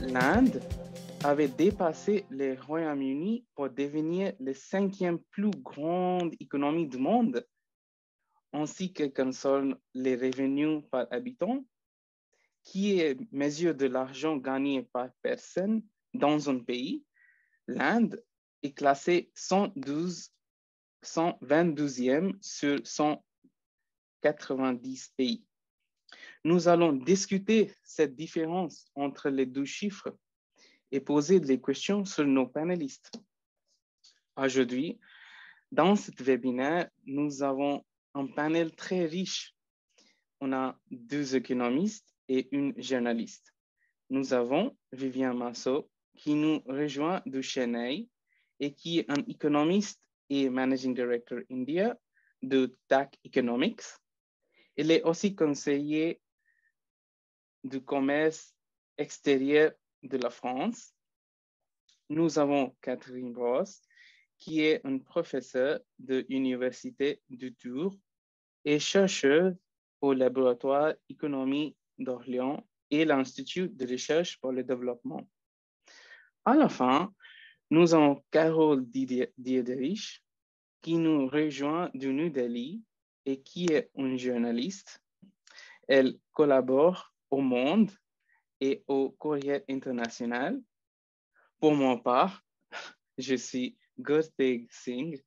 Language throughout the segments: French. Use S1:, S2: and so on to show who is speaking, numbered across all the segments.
S1: L'Inde avait dépassé le Royaume-Uni pour devenir la cinquième plus grande économie du monde, ainsi que concerne les revenus par habitant, qui est mesure de l'argent gagné par personne dans un pays. L'Inde est classée 122e sur 190 pays. Nous allons discuter cette différence entre les deux chiffres et poser des questions sur nos panélistes. Aujourd'hui, dans ce webinaire, nous avons un panel très riche. On a deux économistes et une journaliste. Nous avons Vivian Massot qui nous rejoint de Chennai et qui est un économiste et Managing Director India de TAC Economics. Il est aussi conseiller du commerce extérieur de la France. Nous avons Catherine Ross, qui est une professeure de l'Université de Tours et chercheuse au laboratoire Économie d'Orléans et l'Institut de recherche pour le développement. À la fin, nous avons Carole Diederich, qui nous rejoint de New Delhi et qui est une journaliste. Elle collabore au Monde et au Courrier international. Pour mon part, je suis Gurteg Singh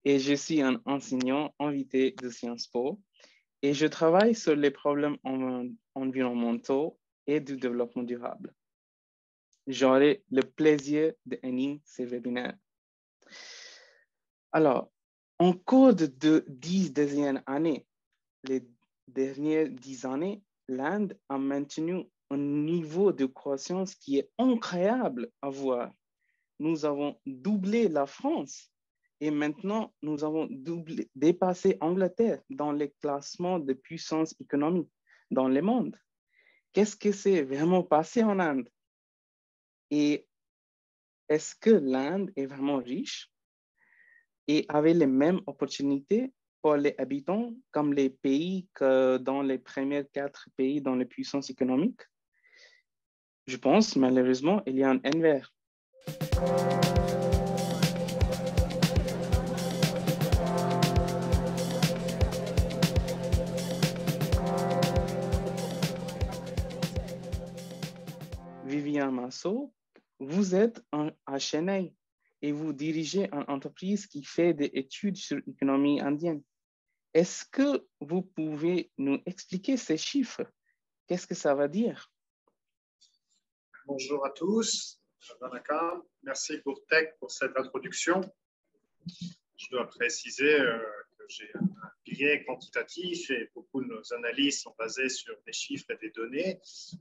S1: et je suis un enseignant invité de Sciences Po et je travaille sur les problèmes environnementaux et du développement durable. J'aurai le plaisir d'animer ce webinaire. Alors, en cours de 10 dernières années, les dernières 10 années, l'Inde a maintenu un niveau de croissance qui est incroyable à voir. Nous avons doublé la France et maintenant nous avons dépassé l'Angleterre dans les classements de puissance économique dans le monde. Qu'est-ce qui s'est vraiment passé en Inde? Et est-ce que l'Inde est vraiment riche et avait les mêmes opportunités pour les habitants comme les pays que dans les premiers 4 pays dans les puissances économiques? Je pense malheureusement il y a un inverse. Vivian Massot, vous êtes à Chennai et vous dirigez une entreprise qui fait des études sur l'économie indienne. Est-ce que vous pouvez nous expliquer ces chiffres? Qu'est-ce que ça veut dire?
S2: Bonjour à tous. Merci Gurteg pour cette introduction. Je dois préciser que j'ai un biais quantitatif et beaucoup de nos analyses sont basées sur des chiffres et des données,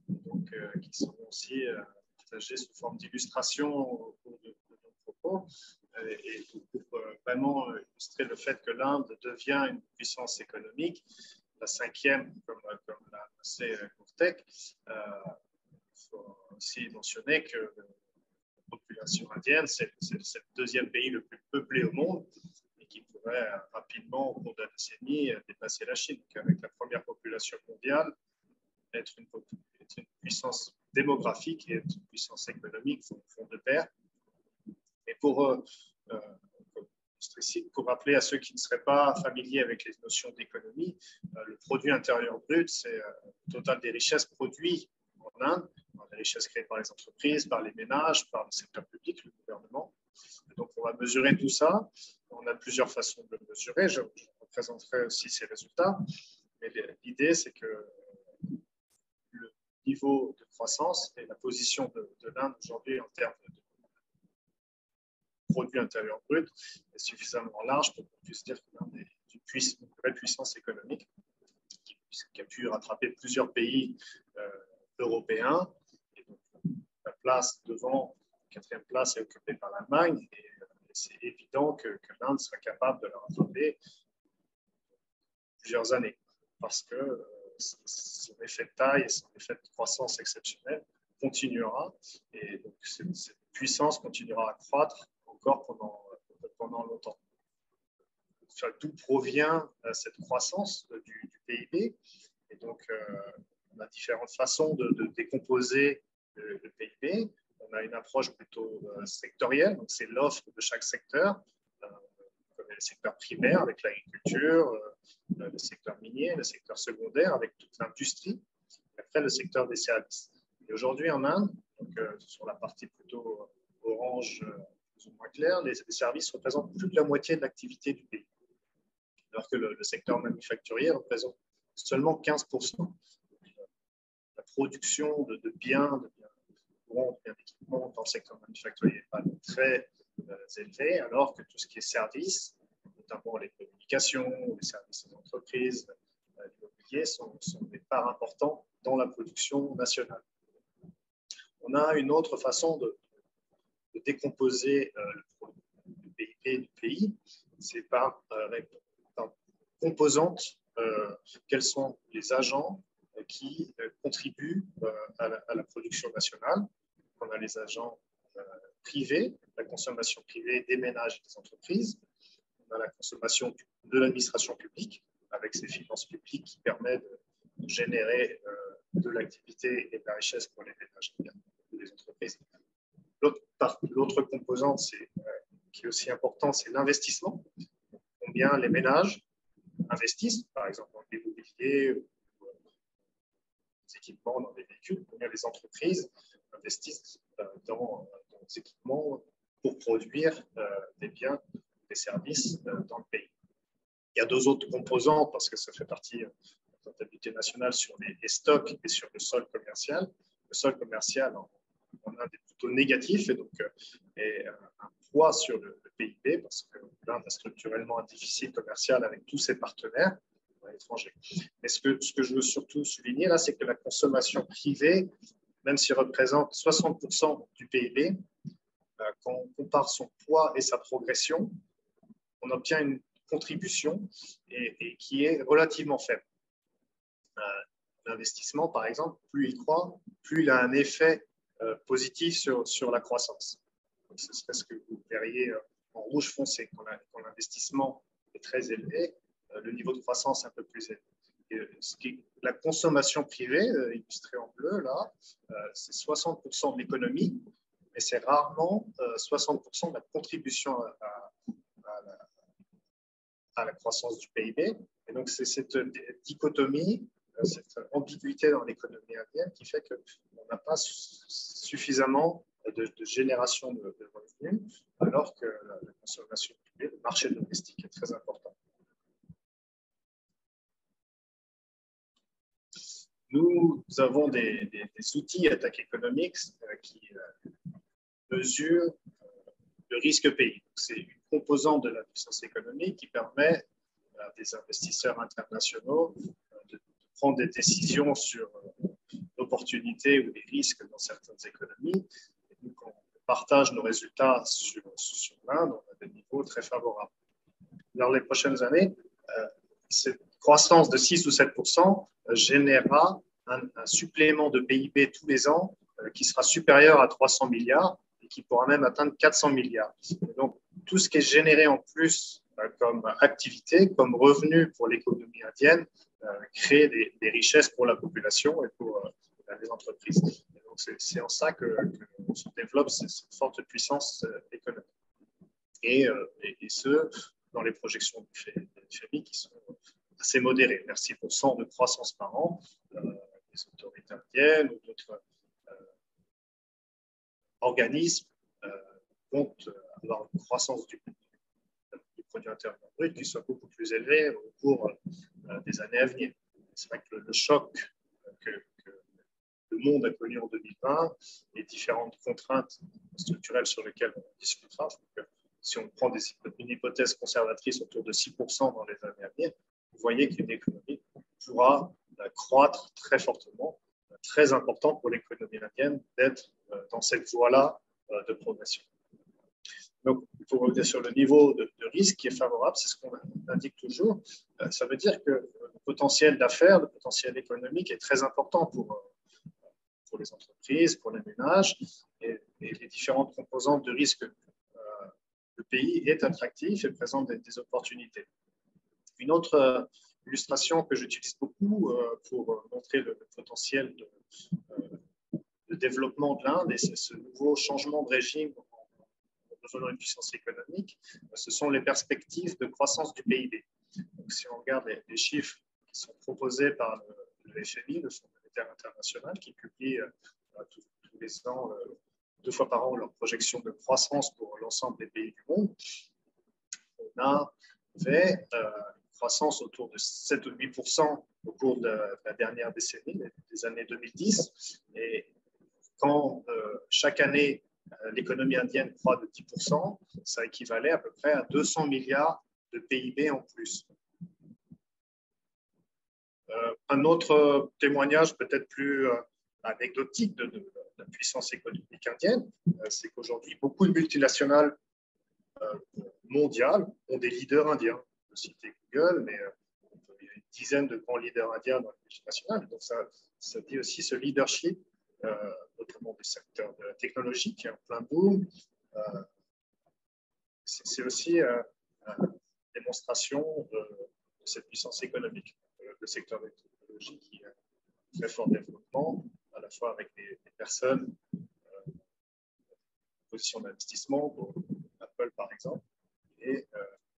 S2: donc, qui sont aussi partagées sous forme d'illustration au cours de nos propos. Et pour vraiment illustrer le fait que l'Inde devient une puissance économique, la cinquième, comme l'a annoncé Gurteg, il faut aussi mentionner que la population indienne, c'est le deuxième pays le plus peuplé au monde et qui pourrait rapidement, au cours de la décennie, dépasser la Chine. Donc, avec la première population mondiale, être une puissance démographique et une puissance économique font de pair. Et pour rappeler à ceux qui ne seraient pas familiers avec les notions d'économie, le produit intérieur brut, c'est le total des richesses produites en Inde, les richesses créées par les entreprises, par les ménages, par le secteur public, le gouvernement. Et donc, on va mesurer tout ça. On a plusieurs façons de le mesurer. Je vous présenterai aussi ces résultats. Mais l'idée, c'est que le niveau de croissance et la position de l'Inde aujourd'hui en termes de produit intérieur brut est suffisamment large pour qu'on puisse dire que l'Inde est une vraie puissance économique qui a pu rattraper plusieurs pays européens. Et donc, la place devant, la quatrième place est occupée par l'Allemagne. Et c'est évident que l'Inde sera capable de la rattraper plusieurs années parce que son effet de taille et son effet de croissance exceptionnel continuera. Et donc, cette puissance continuera à croître encore pendant pendant longtemps. D'où provient cette croissance du PIB. Et donc, on a différentes façons de décomposer le PIB. On a une approche plutôt sectorielle, donc c'est l'offre de chaque secteur, comme le secteur primaire avec l'agriculture, le secteur minier, le secteur secondaire avec toute l'industrie, et après le secteur des services. Et aujourd'hui en Inde, donc, sur la partie plutôt orange, plus ou moins claire, les services représentent plus de la moitié de l'activité du pays, alors que le secteur manufacturier représente seulement 15%. La production de biens d'équipements dans le secteur manufacturier n'est pas très élevée, alors que tout ce qui est services, notamment les communications, les services aux entreprises, l'immobilier, sont des parts importantes dans la production nationale. On a une autre façon de décomposer le PIB du pays, c'est par composantes. Quels sont les agents qui contribuent à la production nationale. On a les agents privés, la consommation privée des ménages et des entreprises. On a la consommation de l'administration publique, avec ses finances publiques qui permettent de générer de l'activité et de la richesse pour les ménages et les entreprises. L'autre composante qui est aussi important, c'est l'investissement. Combien les ménages investissent, par exemple dans l'immobilier, des équipements, dans des véhicules, combien les entreprises investissent dans des équipements pour produire des biens, des services dans le pays. Il y a deux autres composantes parce que ça fait partie de la comptabilité nationale sur les stocks et sur le solde commercial. Le solde commercial en Inde est plutôt négatif et donc un poids sur le PIB parce que l'Inde a structurellement un déficit commercial avec tous ses partenaires étrangers. Mais ce que je veux surtout souligner là, c'est que la consommation privée, même s'il représente 60% du PIB, quand on compare son poids et sa progression, on obtient une contribution et qui est relativement faible. L'investissement, par exemple, plus il croît, plus il a un effet positif sur la croissance. Donc, ce serait ce que vous verriez en rouge foncé. Quand l'investissement est très élevé, le niveau de croissance est un peu plus élevé. Et la consommation privée, illustrée en bleu, là, c'est 60% de l'économie, mais c'est rarement 60% de la contribution à la croissance du PIB. Et donc, c'est cette dichotomie, cette ambiguïté dans l'économie indienne qui fait qu'on n'a pas suffisamment de génération de revenus, alors que la consommation privée, le marché domestique est très important. Nous avons des outils Attack Economics qui mesurent le risque pays. C'est une composante de la puissance économique qui permet à des investisseurs internationaux de prendre des décisions sur l'opportunité ou les risques dans certaines économies. Et nous, quand on partage nos résultats sur l'Inde, on a des niveaux très favorables. Dans les prochaines années, cette croissance de 6 ou 7% générera un supplément de PIB tous les ans qui sera supérieur à 300 milliards et qui pourra même atteindre 400 milliards. Et donc, tout ce qui est généré en plus comme activité, comme revenu pour l'économie indienne, crée des richesses pour la population et pour les entreprises. Et donc, c'est en ça que se développe cette forte puissance économique. Et ce, dans les projections du FMI qui sont assez modérées, vers 6% de croissance par an. Les autorités indiennes ou d'autres organismes comptent avoir une croissance du produit intérieur brut qui soit beaucoup plus élevée au cours des années à venir. C'est vrai que le choc que le monde a connu en 2020, les différentes contraintes structurelles sur lesquelles on discutera, si on prend une hypothèse conservatrice autour de 6% dans les années à venir, vous voyez qu'une économie pourra croître très fortement, très important pour l'économie indienne d'être dans cette voie-là de progression. Donc, pour revenir sur le niveau de risque qui est favorable, c'est ce qu'on indique toujours. Ça veut dire que le potentiel d'affaires, le potentiel économique est très important pour les entreprises, pour les ménages, et les différentes composantes de risque le pays est attractif et présente des opportunités. Une autre illustration que j'utilise beaucoup pour montrer le potentiel de développement de l'Inde et c'est ce nouveau changement de régime en devenant une puissance économique, ce sont les perspectives de croissance du PIB. Donc, si on regarde les chiffres qui sont proposés par le FMI, le Fonds monétaire international, qui publie tous les ans, 2 fois par an, leur projection de croissance pour l'ensemble des pays du monde, on avait une croissance autour de 7 ou 8% au cours de la dernière décennie, des années 2010. Et quand chaque année, l'économie indienne croît de 10%, ça équivalait à peu près à 200 milliards de PIB en plus. Un autre témoignage peut-être plus anecdotique de la puissance économique indienne, c'est qu'aujourd'hui, beaucoup de multinationales mondiales ont des leaders indiens. On peut citer Google, mais il y a une dizaine de grands leaders indiens dans les multinationales. Donc, ça dit aussi ce leadership, notamment du secteur de la technologie qui est en plein boom. C'est aussi une démonstration de cette puissance économique. Le secteur de la technologie qui est très fort développement, à la fois avec des personnes en position d'investissement, pour Apple par exemple, et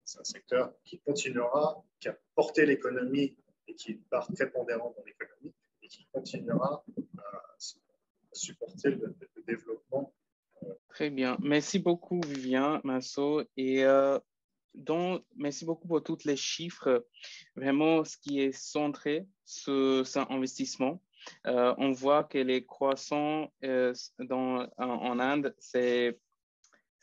S2: c'est un secteur qui continuera, qui a porté l'économie et qui est une part prépondérante dans l'économie et qui continuera à supporter le développement.
S1: Très bien. Merci beaucoup, Vivien Masso. Et merci beaucoup pour tous les chiffres. Vraiment, ce qui est centré sur cet investissement. On voit que les croissants en Inde, c'est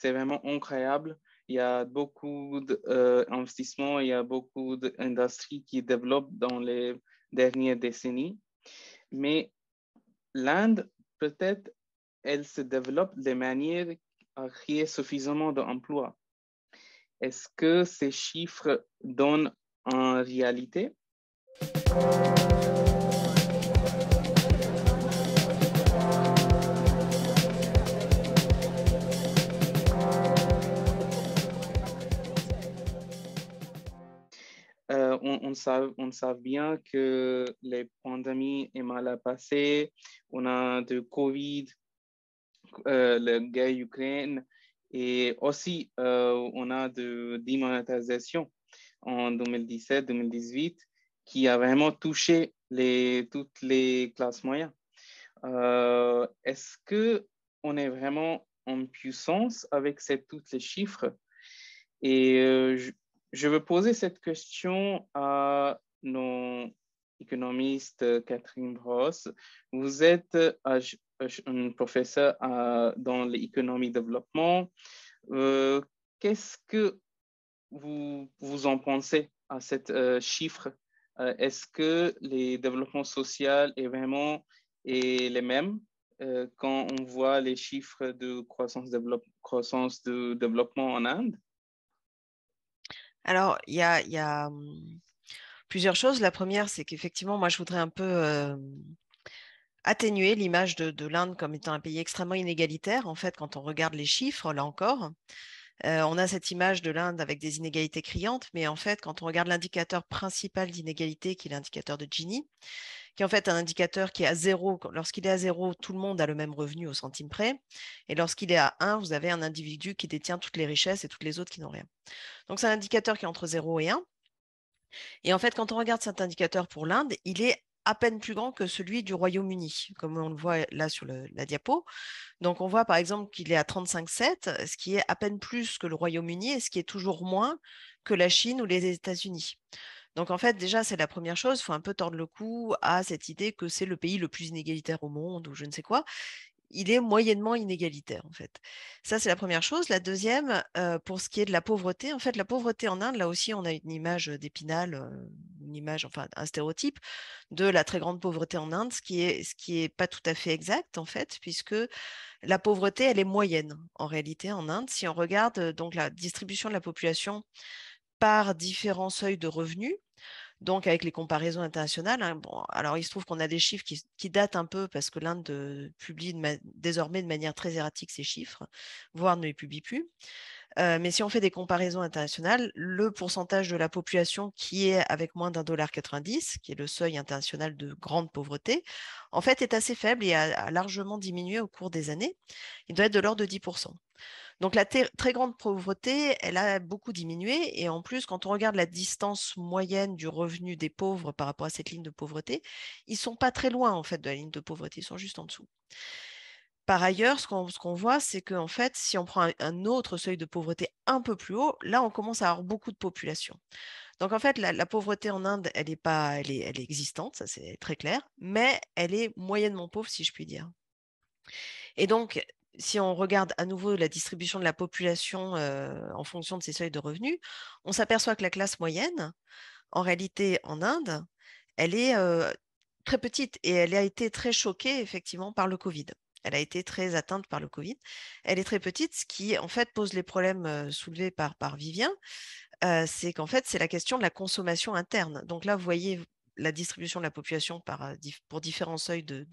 S1: vraiment incroyable. Il y a beaucoup d'investissements, il y a beaucoup d'industries qui développent dans les dernières décennies. Mais l'Inde, peut-être, elle se développe de manière à créer suffisamment d'emplois. Est-ce que ces chiffres donnent en réalité? On sait bien que les pandémies est mal passées. On a de Covid, la guerre Ukraine et aussi on a de démonétisation en 2017-2018 qui a vraiment touché toutes les classes moyennes. Est-ce qu'on est vraiment en puissance avec tous les chiffres? Et je veux poser cette question à nos économistes, Catherine Brosse. Vous êtes un professeur dans l'économie développement. Qu'est-ce que vous en pensez à ce chiffre? Est-ce que les développements sociaux est vraiment les mêmes quand on voit les chiffres de croissance de développement en Inde?
S3: Alors, il y a plusieurs choses. La première, c'est qu'effectivement, moi, je voudrais un peu atténuer l'image de l'Inde comme étant un pays extrêmement inégalitaire. En fait, quand on regarde les chiffres, là encore, on a cette image de l'Inde avec des inégalités criantes, mais en fait, quand on regarde l'indicateur principal d'inégalité, qui est l'indicateur de Gini, qui est en fait un indicateur qui est à 0. Lorsqu'il est à 0, tout le monde a le même revenu au centime près. Et lorsqu'il est à 1, vous avez un individu qui détient toutes les richesses et toutes les autres qui n'ont rien. Donc, c'est un indicateur qui est entre 0 et 1. Et en fait, quand on regarde cet indicateur pour l'Inde, il est à peine plus grand que celui du Royaume-Uni, comme on le voit là sur la diapo. Donc, on voit par exemple qu'il est à 35,7, ce qui est à peine plus que le Royaume-Uni et ce qui est toujours moins que la Chine ou les États-Unis. Donc, en fait, déjà, c'est la première chose. Il faut un peu tordre le cou à cette idée que c'est le pays le plus inégalitaire au monde ou je ne sais quoi. Il est moyennement inégalitaire, en fait. Ça, c'est la première chose. La deuxième, pour ce qui est de la pauvreté, en fait, la pauvreté en Inde, là aussi, on a une image d'Épinal, une image, enfin, un stéréotype de la très grande pauvreté en Inde, ce qui est pas tout à fait exact, en fait, puisque la pauvreté, elle est moyenne, en réalité, en Inde. Si on regarde donc la distribution de la population par différents seuils de revenus, donc avec les comparaisons internationales, hein, bon, alors il se trouve qu'on a des chiffres qui datent un peu parce que l'Inde publie désormais de manière très erratique ces chiffres, voire ne les publie plus. Mais si on fait des comparaisons internationales, le pourcentage de la population qui est avec moins d'1,90 $, qui est le seuil international de grande pauvreté, en fait, est assez faible et a largement diminué au cours des années. Il doit être de l'ordre de 10%. Donc la très grande pauvreté, elle a beaucoup diminué. Et en plus, quand on regarde la distance moyenne du revenu des pauvres par rapport à cette ligne de pauvreté, ils ne sont pas très loin en fait de la ligne de pauvreté, ils sont juste en dessous. Par ailleurs, ce qu'on voit, c'est qu'en fait, si on prend un autre seuil de pauvreté un peu plus haut, là, on commence à avoir beaucoup de population. Donc, en fait, la pauvreté en Inde, elle est existante, ça c'est très clair, mais elle est moyennement pauvre, si je puis dire. Et donc, si on regarde à nouveau la distribution de la population en fonction de ces seuils de revenus, on s'aperçoit que la classe moyenne, en réalité, en Inde, elle est très petite et elle a été très choquée effectivement par le Covid. Elle a été très atteinte par le Covid. Elle est très petite, ce qui en fait pose les problèmes soulevés par Vivien. C'est qu'en fait, c'est la question de la consommation interne. Donc là, vous voyez la distribution de la population pour différents seuils de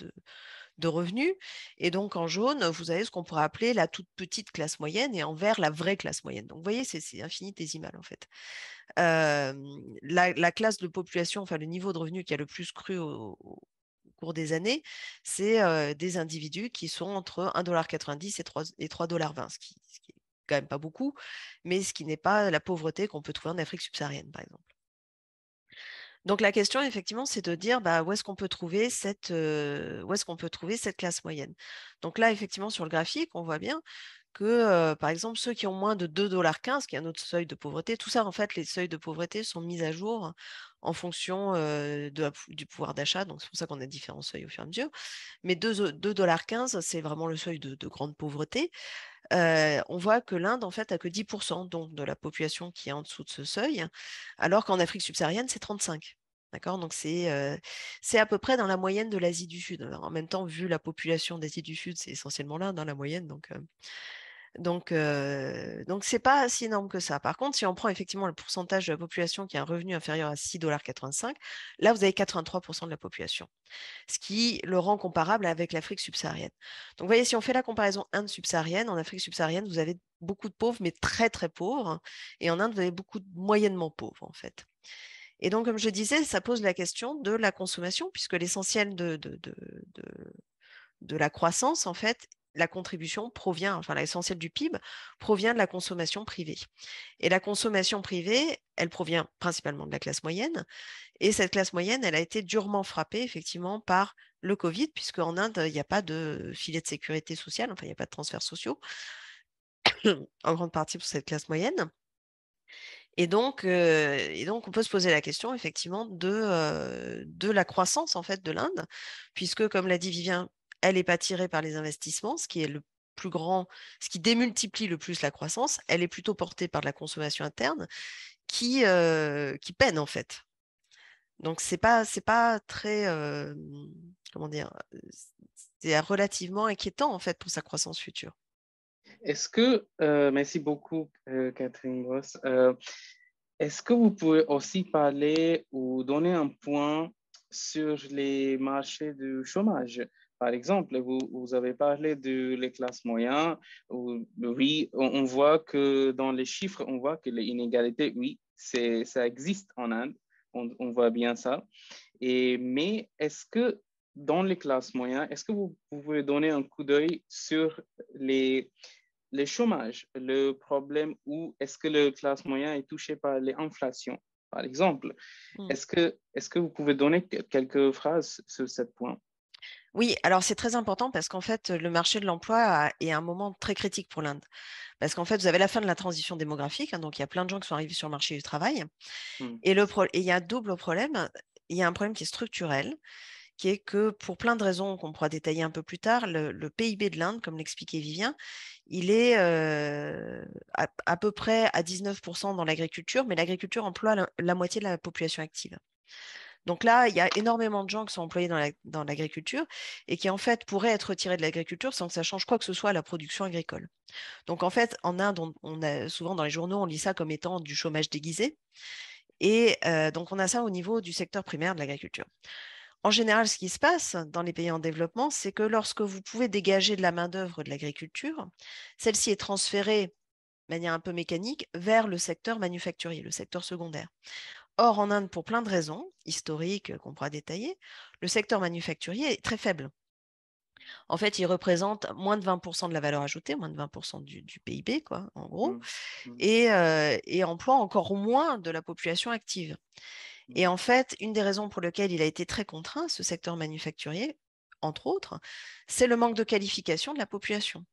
S3: revenus. Et donc en jaune, vous avez ce qu'on pourrait appeler la toute petite classe moyenne et en vert, la vraie classe moyenne. Donc vous voyez, c'est infinitésimal en fait. La classe de population, enfin le niveau de revenu qui a le plus cru au cours des années, c'est des individus qui sont entre 1,90 $ et 3,20 $, ce qui est quand même pas beaucoup, mais ce qui n'est pas la pauvreté qu'on peut trouver en Afrique subsaharienne, par exemple. Donc la question, effectivement, c'est de dire où est-ce qu'on peut trouver cette classe moyenne. Donc là, effectivement, sur le graphique, on voit bien que, par exemple, ceux qui ont moins de 2,15 $, qui est un autre seuil de pauvreté, tout ça, en fait, les seuils de pauvreté sont mis à jour en fonction du pouvoir d'achat. Donc c'est pour ça qu'on a différents seuils au fur et à mesure. Mais 2,15 $, c'est vraiment le seuil de grande pauvreté. On voit que l'Inde, en fait, a que 10% donc, de la population qui est en dessous de ce seuil, alors qu'en Afrique subsaharienne, c'est 35%. D'accord? Donc, c'est à peu près dans la moyenne de l'Asie du Sud. Alors, en même temps, vu la population d'Asie du Sud, c'est essentiellement l'Inde, dans la moyenne. Donc, c'est pas si énorme que ça. Par contre, si on prend effectivement le pourcentage de la population qui a un revenu inférieur à 6,85 $, là, vous avez 83% de la population, ce qui le rend comparable avec l'Afrique subsaharienne. Donc, vous voyez, si on fait la comparaison Inde subsaharienne, en Afrique subsaharienne, vous avez beaucoup de pauvres, mais très, très pauvres. Et en Inde, vous avez beaucoup de moyennement pauvres, en fait. Et donc, comme je disais, ça pose la question de la consommation, puisque l'essentiel de la croissance, en fait, la contribution provient, enfin l'essentiel du PIB provient de la consommation privée. Et la consommation privée, elle provient principalement de la classe moyenne. Et cette classe moyenne, elle a été durement frappée effectivement par le Covid, puisque en Inde, il n'y a pas de filet de sécurité sociale, enfin il n'y a pas de transferts sociaux, en grande partie pour cette classe moyenne. Et donc, on peut se poser la question effectivement de la croissance en fait de l'Inde, puisque comme l'a dit Vivien, elle n'est pas tirée par les investissements, ce qui est le plus grand, ce qui démultiplie le plus la croissance. Elle est plutôt portée par la consommation interne qui peine en fait. Donc c'est pas très comment dire, c'est relativement inquiétant en fait pour sa croissance future.
S1: Est-ce que, merci beaucoup, Catherine Gross. Est-ce que vous pouvez aussi parler ou donner un point sur les marchés du chômage? Par exemple, vous avez parlé de les classes moyennes. Oui, on voit que dans les chiffres, on voit que les inégalités, oui, ça existe en Inde. On voit bien ça. Mais est-ce que dans les classes moyennes, est-ce que vous pouvez donner un coup d'œil sur les chômages, le problème où est-ce que le classe moyenne est touché par l'inflation, par exemple? Est-ce que vous pouvez donner quelques phrases sur ce point?
S3: Oui, alors c'est très important parce qu'en fait, le marché de l'emploi est un moment très critique pour l'Inde. Parce qu'en fait, vous avez la fin de la transition démographique, donc il y a plein de gens qui sont arrivés sur le marché du travail. Et il y a un double problème. Il y a un problème qui est structurel, qui est que pour plein de raisons qu'on pourra détailler un peu plus tard, le PIB de l'Inde, comme l'expliquait Vivien, il est à peu près à 19% dans l'agriculture, mais l'agriculture emploie la moitié de la population active. Donc là, il y a énormément de gens qui sont employés dans l'agriculture et qui, en fait, pourraient être retirés de l'agriculture sans que ça change quoi que ce soit à la production agricole. Donc, en fait, en Inde, on a souvent dans les journaux, on lit ça comme étant du chômage déguisé. Et donc, on a ça au niveau du secteur primaire de l'agriculture. En général, ce qui se passe dans les pays en développement, c'est que lorsque vous pouvez dégager de la main-d'œuvre de l'agriculture, celle-ci est transférée manière un peu mécanique vers le secteur manufacturier, le secteur secondaire. Or, en Inde, pour plein de raisons historiques qu'on pourra détailler, le secteur manufacturier est très faible. En fait, il représente moins de 20% de la valeur ajoutée, moins de 20% du PIB, quoi, en gros, et emploie encore moins de la population active. Et en fait, une des raisons pour lesquelles il a été très contraint, ce secteur manufacturier, entre autres, c'est le manque de qualification de la population.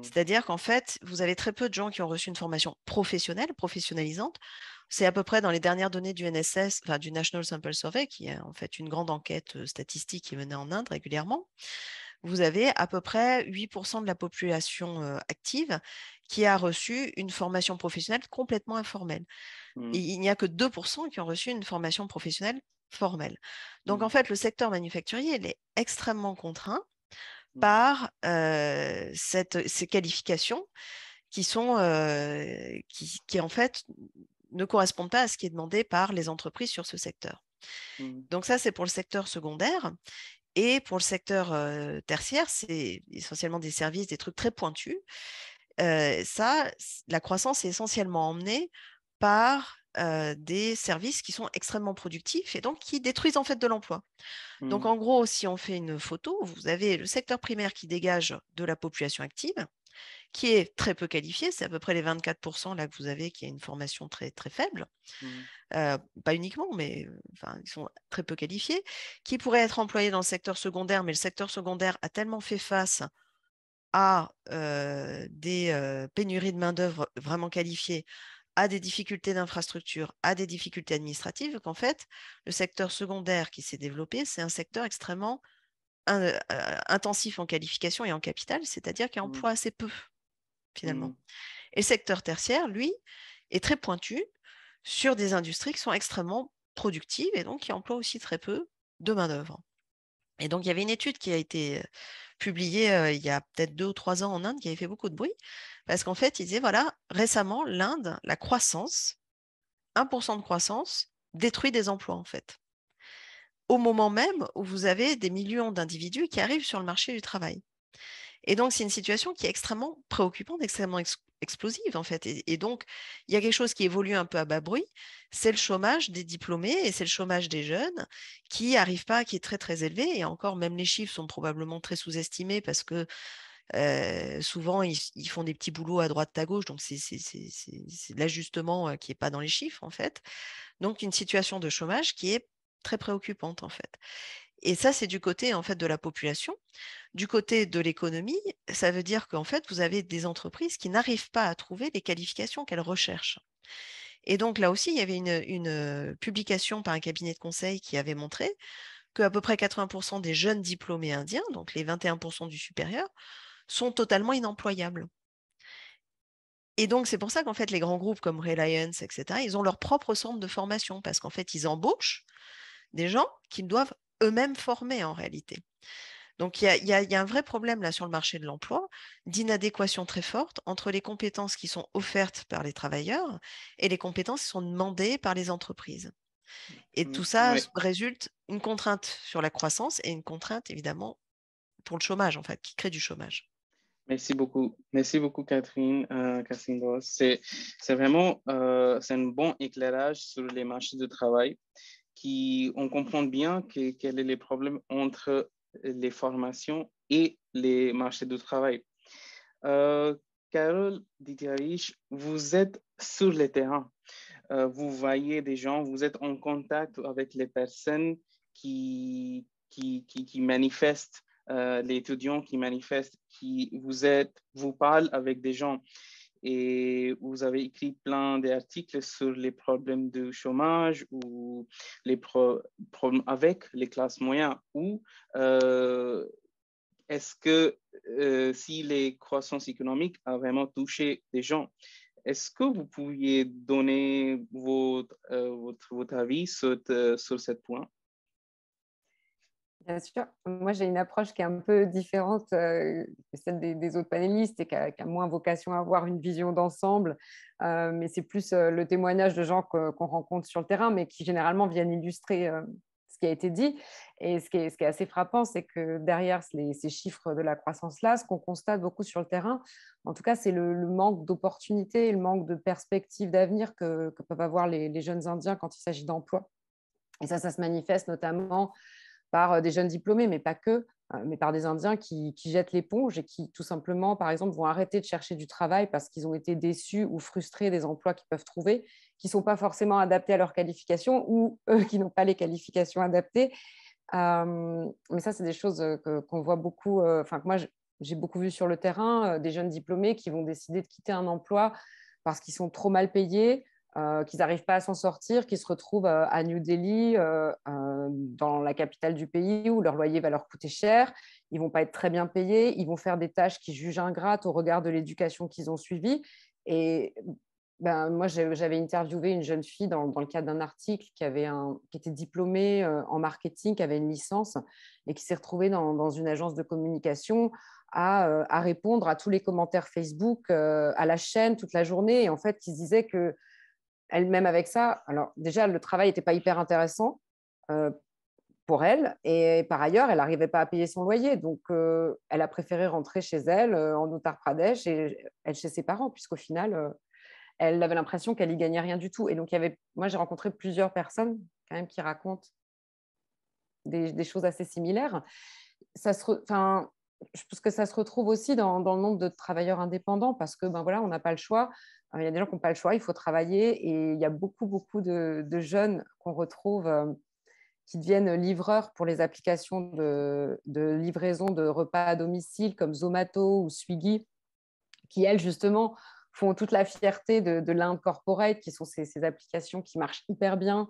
S3: C'est-à-dire qu'en fait, vous avez très peu de gens qui ont reçu une formation professionnelle, professionnalisante. C'est à peu près dans les dernières données du NSS, enfin du National Sample Survey, qui est en fait une grande enquête statistique qui est menée en Inde régulièrement. Vous avez à peu près 8% de la population active qui a reçu une formation professionnelle complètement informelle. Et il n'y a que 2% qui ont reçu une formation professionnelle formelle. Donc en fait, le secteur manufacturier, il est extrêmement contraint par ces qualifications qui sont qui en fait ne correspondent pas à ce qui est demandé par les entreprises sur ce secteur. Donc ça, c'est pour le secteur secondaire. Et pour le secteur tertiaire, c'est essentiellement des services, des trucs très pointus. La croissance est essentiellement emmenée par des services qui sont extrêmement productifs et donc qui détruisent en fait de l'emploi. Donc en gros, si on fait une photo, vous avez le secteur primaire qui dégage de la population active, qui est très peu qualifiée, c'est à peu près les 24% là que vous avez qui a une formation très, très faible, pas uniquement, mais enfin, ils sont très peu qualifiés, qui pourraient être employés dans le secteur secondaire, mais le secteur secondaire a tellement fait face à des pénuries de main-d'œuvre vraiment qualifiée, à des difficultés d'infrastructure, à des difficultés administratives, qu'en fait, le secteur secondaire qui s'est développé, c'est un secteur extrêmement intensif en qualification et en capital, c'est-à-dire qui emploie assez peu, finalement. Et le secteur tertiaire, lui, est très pointu sur des industries qui sont extrêmement productives et donc qui emploient aussi très peu de main-d'œuvre. Et donc, il y avait une étude qui a été publiée il y a peut-être 2 ou 3 ans en Inde qui avait fait beaucoup de bruit, parce qu'en fait, il disait, voilà, récemment, l'Inde, la croissance, 1% de croissance, détruit des emplois, en fait. Au moment même où vous avez des millions d'individus qui arrivent sur le marché du travail. Et donc, c'est une situation qui est extrêmement préoccupante, extrêmement explosive, en fait. Et donc, il y a quelque chose qui évolue un peu à bas bruit, c'est le chômage des diplômés et c'est le chômage des jeunes qui n'arrive pas, qui est très, très élevé. Et encore, même les chiffres sont probablement très sous-estimés parce que souvent, ils font des petits boulots à droite, à gauche. Donc, c'est l'ajustement qui n'est pas dans les chiffres, en fait. Donc, une situation de chômage qui est très préoccupante, en fait. Et ça, c'est du côté, en fait, de la population. Du côté de l'économie, ça veut dire qu'en fait, vous avez des entreprises qui n'arrivent pas à trouver les qualifications qu'elles recherchent. Et donc là aussi, il y avait une publication par un cabinet de conseil qui avait montré qu'à peu près 80% des jeunes diplômés indiens, donc les 21% du supérieur, sont totalement inemployables. Et donc, c'est pour ça qu'en fait, les grands groupes comme Reliance, etc., ils ont leur propre centre de formation parce qu'en fait, ils embauchent des gens qu'ils doivent eux-mêmes former en réalité. Donc, il y a un vrai problème là sur le marché de l'emploi, d'inadéquation très forte entre les compétences qui sont offertes par les travailleurs et les compétences qui sont demandées par les entreprises. Et tout ça résulte une contrainte sur la croissance et une contrainte évidemment pour le chômage, en fait, qui crée du chômage.
S1: Merci beaucoup Catherine, Catherine Ross. C'est vraiment c'est un bon éclairage sur les marchés de travail on comprend bien quels sont les problèmes entre les formations et les marchés de travail. Carole Dieterich, vous êtes sur le terrain. Vous voyez des gens, vous êtes en contact avec les personnes qui manifestent, les étudiants qui manifestent, vous parlent avec des gens et vous avez écrit plein d'articles sur les problèmes de chômage ou les problèmes avec les classes moyennes ou est-ce que si les croissances économiques ont vraiment touché des gens, est-ce que vous pourriez donner votre avis sur ce point?
S4: Bien sûr. Moi, j'ai une approche qui est un peu différente que celle des autres panélistes et qui a moins vocation à avoir une vision d'ensemble. Mais c'est plus le témoignage de gens qu'on rencontre sur le terrain, mais qui généralement viennent illustrer ce qui a été dit. Et ce qui est assez frappant, c'est que derrière ces chiffres de la croissance-là, ce qu'on constate beaucoup sur le terrain, en tout cas, c'est le manque d'opportunités, le manque de perspectives d'avenir que peuvent avoir les jeunes Indiens quand il s'agit d'emploi. Et ça se manifeste notamment par des jeunes diplômés, mais pas que, mais par des Indiens qui jettent l'éponge et qui, tout simplement, par exemple, vont arrêter de chercher du travail parce qu'ils ont été déçus ou frustrés des emplois qu'ils peuvent trouver, qui ne sont pas forcément adaptés à leurs qualifications ou eux qui n'ont pas les qualifications adaptées. Mais ça, c'est des choses qu'on voit beaucoup, que moi, j'ai beaucoup vu sur le terrain, des jeunes diplômés qui vont décider de quitter un emploi parce qu'ils sont trop mal payés, qu'ils n'arrivent pas à s'en sortir, qu'ils se retrouvent à New Delhi, dans la capitale du pays, où leur loyer va leur coûter cher, ils ne vont pas être très bien payés, ils vont faire des tâches qu'ils jugent ingrates au regard de l'éducation qu'ils ont suivie. Et moi, j'avais interviewé une jeune fille dans le cadre d'un article qui était diplômée en marketing, qui avait une licence et qui s'est retrouvée dans une agence de communication à répondre à tous les commentaires Facebook, à la chaîne toute la journée. Et en fait, qui se disait que elle-même avec ça, alors déjà, le travail n'était pas hyper intéressant pour elle. Et par ailleurs, elle n'arrivait pas à payer son loyer. Donc, elle a préféré rentrer chez elle en Uttar Pradesh et elle chez ses parents, puisqu'au final, elle avait l'impression qu'elle n'y gagnait rien du tout. Et donc, moi, j'ai rencontré plusieurs personnes quand même qui racontent des choses assez similaires. Je pense que ça se retrouve aussi dans le nombre de travailleurs indépendants parce que voilà, on n'a pas le choix. Il y a des gens qui n'ont pas le choix, il faut travailler. Et il y a beaucoup de jeunes qu'on retrouve qui deviennent livreurs pour les applications de livraison de repas à domicile comme Zomato ou Swiggy, qui, elles, justement, font toute la fierté de l'Inde Corporate, qui sont ces applications qui marchent hyper bien.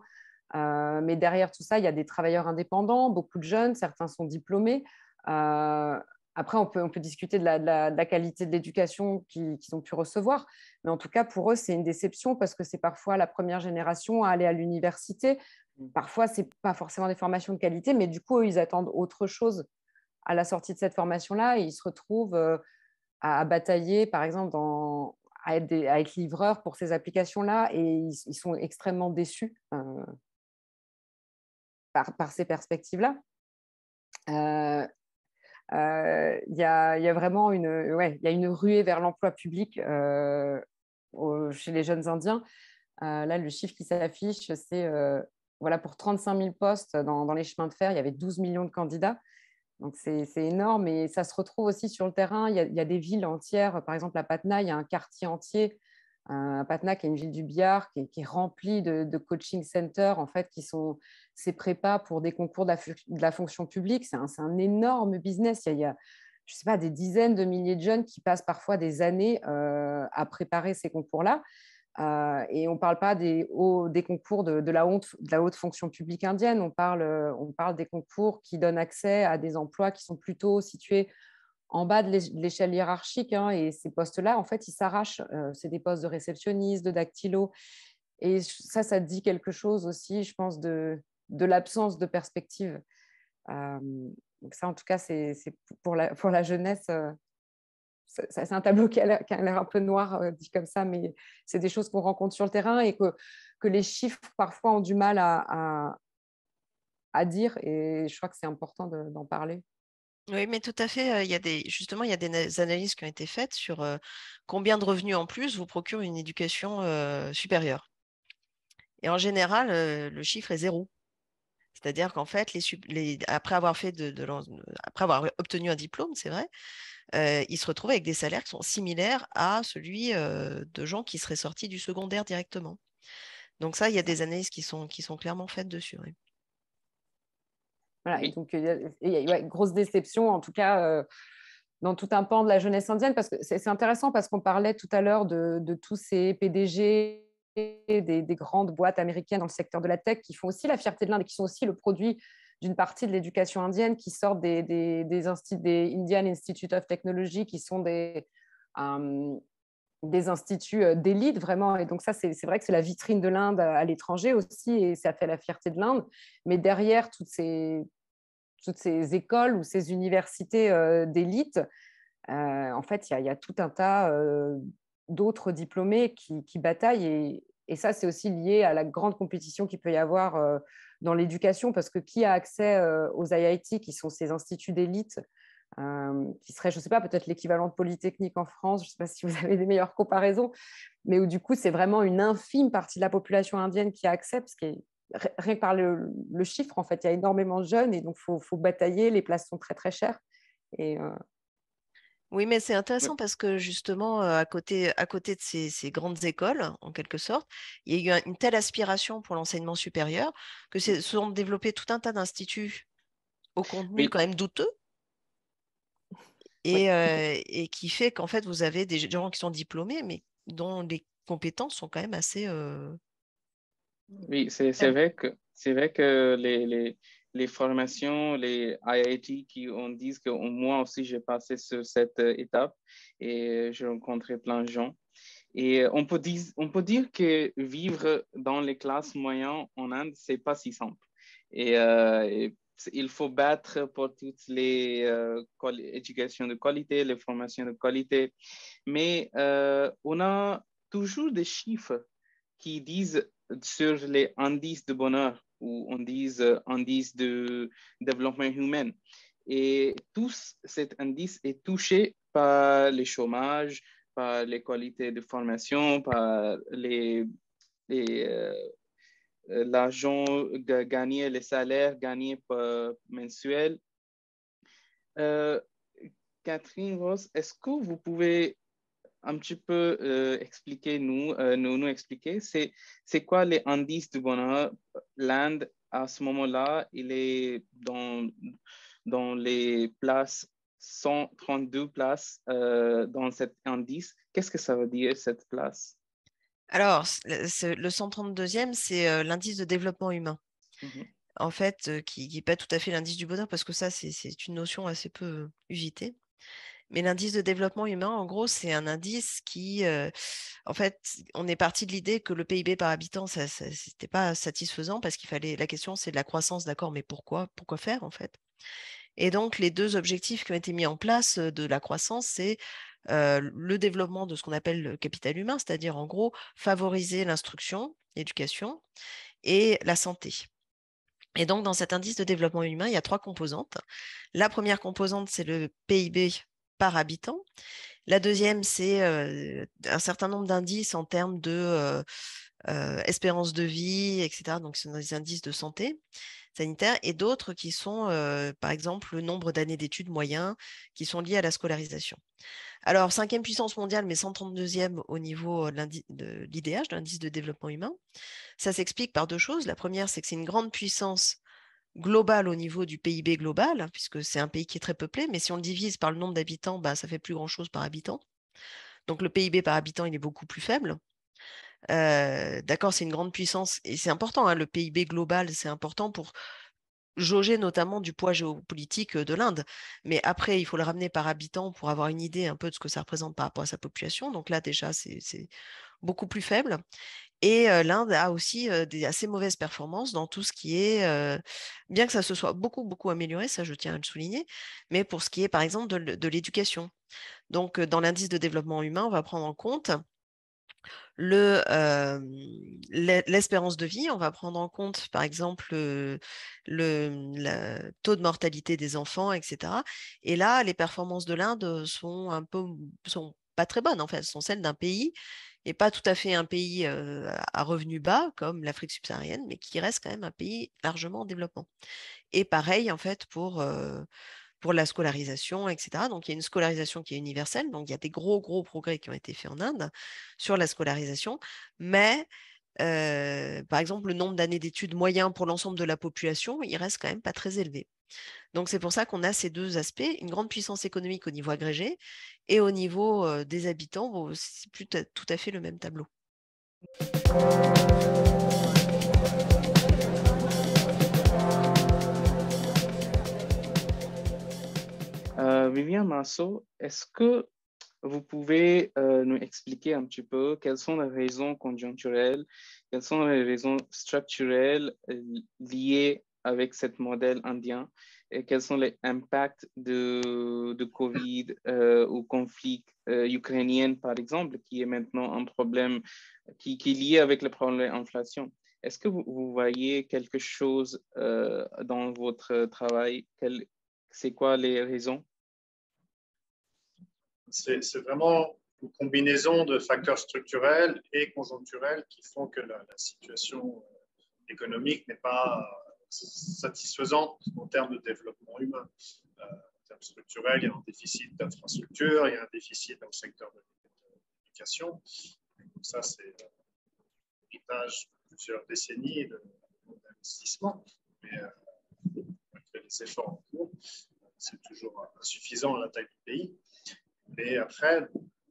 S4: Mais derrière tout ça, il y a des travailleurs indépendants, beaucoup de jeunes, certains sont diplômés. Après, on peut discuter de la qualité de l'éducation qu'ils ont pu recevoir. Mais en tout cas, pour eux, c'est une déception parce que c'est parfois la première génération à aller à l'université. Parfois, ce n'est pas forcément des formations de qualité, mais du coup, eux, ils attendent autre chose à la sortie de cette formation-là et ils se retrouvent à batailler, par exemple, à être livreurs pour ces applications-là et ils sont extrêmement déçus par ces perspectives-là. Il y a vraiment il y a une ruée vers l'emploi public chez les jeunes Indiens. Là, le chiffre qui s'affiche, c'est voilà, pour 35 000 postes dans les chemins de fer, il y avait 12 millions de candidats. Donc, c'est énorme et ça se retrouve aussi sur le terrain. Il y a des villes entières, par exemple à Patna, il y a un quartier entier, Patna, qui est une ville du Bihar, qui est remplie de coaching centers, en fait, qui sont ces prépas pour des concours de la fonction publique. C'est un énorme business. Il y a, je sais pas, des dizaines de milliers de jeunes qui passent parfois des années à préparer ces concours-là. Et on ne parle pas des concours de la haute fonction publique indienne, on parle des concours qui donnent accès à des emplois qui sont plutôt situés en bas de l'échelle hiérarchique. Et ces postes-là, en fait, ils s'arrachent. C'est des postes de réceptionniste, de dactylo. Et ça dit quelque chose aussi, je pense, de l'absence de perspective. Donc ça, en tout cas, c'est pour la jeunesse. C'est un tableau qui a l'air un peu noir dit comme ça, mais c'est des choses qu'on rencontre sur le terrain et que les chiffres parfois ont du mal à dire. Et je crois que c'est important d'en parler.
S3: Oui, mais tout à fait. Justement, il y a des analyses qui ont été faites sur combien de revenus en plus vous procure une éducation supérieure. Et en général, le chiffre est 0. C'est-à-dire qu'en fait, après avoir obtenu un diplôme, c'est vrai, ils se retrouvent avec des salaires qui sont similaires à celui de gens qui seraient sortis du secondaire directement. Donc ça, il y a des analyses qui sont clairement faites dessus. Oui.
S4: Voilà, et donc il y a une grosse déception, en tout cas, dans tout un pan de la jeunesse indienne, parce que c'est intéressant parce qu'on parlait tout à l'heure de tous ces PDG des grandes boîtes américaines dans le secteur de la tech qui font aussi la fierté de l'Inde et qui sont aussi le produit d'une partie de l'éducation indienne, qui sortent des Indian Institute of Technology, qui sont des instituts d'élite vraiment. Et donc ça, c'est vrai que c'est la vitrine de l'Inde à l'étranger aussi, et ça fait la fierté de l'Inde. Mais derrière toutes ces écoles ou ces universités d'élite, en fait, il y a tout un tas d'autres diplômés qui bataillent. Et ça, c'est aussi lié à la grande compétition qu'il peut y avoir dans l'éducation, parce que qui a accès aux IIT, qui sont ces instituts d'élite, qui seraient, je ne sais pas, peut-être l'équivalent de Polytechnique en France, je ne sais pas si vous avez des meilleures comparaisons, mais où du coup, c'est vraiment une infime partie de la population indienne qui a accès, parce que rien que par le chiffre, en fait, il y a énormément de jeunes, et donc il faut batailler, les places sont très, très chères. Et,
S3: Oui, mais c'est intéressant parce que justement, à côté de ces grandes écoles, en quelque sorte, il y a eu une telle aspiration pour l'enseignement supérieur que se sont développés tout un tas d'instituts au contenu
S1: Oui,
S3: quand même douteux
S1: oui,
S3: et qui fait qu'en fait, vous avez des gens qui sont diplômés, mais dont les compétences sont quand même assez
S1: oui,
S3: faibles.
S1: c'est vrai que les formations, les IIT qui on dit que moi aussi j'ai passé sur cette étape et j'ai rencontré plein de gens. Et on peut dire que vivre dans les classes moyennes en Inde, c'est pas si simple. Et il faut battre pour toutes les éducations de qualité, les formations de qualité. Mais on a toujours des chiffres qui disent sur les indices de bonheur ou indices de développement humain. Et tout cet indice est touché par le chômage, par les qualités de formation, par l'argent gagné, les salaires gagnés mensuels. Euh, Catherine Ross, est-ce que vous pouvez un petit peu expliquer nous expliquer c'est quoi les indices du bonheur? L'Inde à ce moment-là, il est dans les places 132 places dans cet indice. Qu'est-ce que ça veut dire cette place?
S3: Alors, le 132e, c'est l'indice de développement humain.
S1: Mhm.
S3: En fait, qui n'est pas tout à fait l'indice du bonheur, parce que ça, c'est une notion assez peu usitée. Mais l'indice de développement humain, en gros, c'est un indice qui, en fait, on est parti de l'idée que le PIB par habitant, ça c'était pas satisfaisant parce qu'il fallait, la question, c'est de la croissance, d'accord, mais pourquoi faire, en fait? Et donc, les deux objectifs qui ont été mis en place de la croissance, c'est le développement de ce qu'on appelle le capital humain, c'est-à-dire, en gros, favoriser l'instruction, l'éducation et la santé. Et donc, dans cet indice de développement humain, il y a trois composantes. La première composante, c'est le PIB par habitant. La deuxième, c'est un certain nombre d'indices en termes de espérance de vie, etc. Donc, ce sont des indices de santé sanitaire et d'autres qui sont, par exemple, le nombre d'années d'études moyens qui sont liés à la scolarisation. Alors, cinquième puissance mondiale, mais 132e au niveau de l'IDH, de l'indice de développement humain. Ça s'explique par deux choses. La première, c'est que c'est une grande puissance globale au niveau du PIB global, puisque c'est un pays qui est très peuplé, mais si on le divise par le nombre d'habitants, bah, ça fait plus grand-chose par habitant. Donc le PIB par habitant, il est beaucoup plus faible. D'accord, c'est une grande puissance et c'est important, hein, le PIB global, c'est important pour jauger notamment du poids géopolitique de l'Inde. Mais après, il faut le ramener par habitant pour avoir une idée un peu de ce que ça représente par rapport à sa population. Donc là, déjà, c'est beaucoup plus faible. Et l'Inde a aussi des assez mauvaises performances dans tout ce qui est, bien que ça se soit beaucoup, beaucoup amélioré, ça je tiens à le souligner, mais pour ce qui est par exemple de l'éducation. Donc dans l'indice de développement humain, on va prendre en compte l'espérance de vie, on va prendre en compte par exemple le taux de mortalité des enfants, etc. Et là, les performances de l'Inde sont pas très bonnes en fait, elles sont celles d'un pays et pas tout à fait un pays à revenus bas comme l'Afrique subsaharienne, mais qui reste quand même un pays largement en développement. Et pareil en fait pour la scolarisation, etc. Donc, il y a une scolarisation qui est universelle. Donc, il y a des gros, gros progrès qui ont été faits en Inde sur la scolarisation. Mais, par exemple, le nombre d'années d'études moyen pour l'ensemble de la population, il reste quand même pas très élevé. Donc, c'est pour ça qu'on a ces deux aspects, une grande puissance économique au niveau agrégé et au niveau des habitants, bon, c'est plus tout à fait le même tableau.
S1: Viviane Masso, est-ce que vous pouvez nous expliquer un petit peu quelles sont les raisons conjoncturelles, quelles sont les raisons structurelles liées avec ce modèle indien et quels sont les impacts de Covid ou conflit ukrainien, par exemple, qui est maintenant un problème qui est lié avec le problème de l'inflation. Est-ce que vous voyez quelque chose dans votre travail? C'est quoi les raisons?
S2: C'est vraiment une combinaison de facteurs structurels et conjoncturels qui font que la situation économique n'est pas satisfaisante en termes de développement humain. En termes structurels, il y a un déficit d'infrastructures, il y a un déficit dans le secteur de l'éducation. Donc ça, c'est l'héritage de plusieurs décennies d'investissement. Mais malgré les efforts en cours, c'est toujours insuffisant à la taille du pays. Mais après,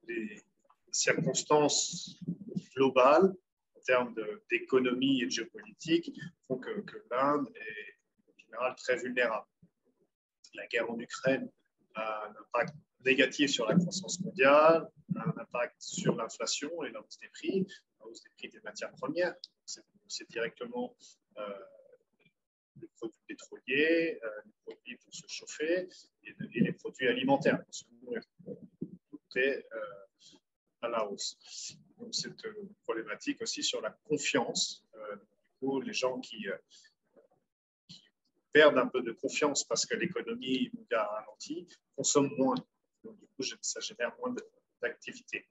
S2: les circonstances globales en termes d'économie et de géopolitique font que l'Inde est en général très vulnérable. La guerre en Ukraine a un impact négatif sur la croissance mondiale, a un impact sur l'inflation et la hausse des prix des matières premières. C'est directement les produits pétroliers, les produits pour se chauffer et les produits alimentaires pour se nourrir. Tout est à la hausse. Donc, c'est une problématique aussi sur la confiance. Du coup, les gens qui perdent un peu de confiance parce que l'économie mondiale ralentit, consomment moins. Donc, du coup, ça génère moins d'activité.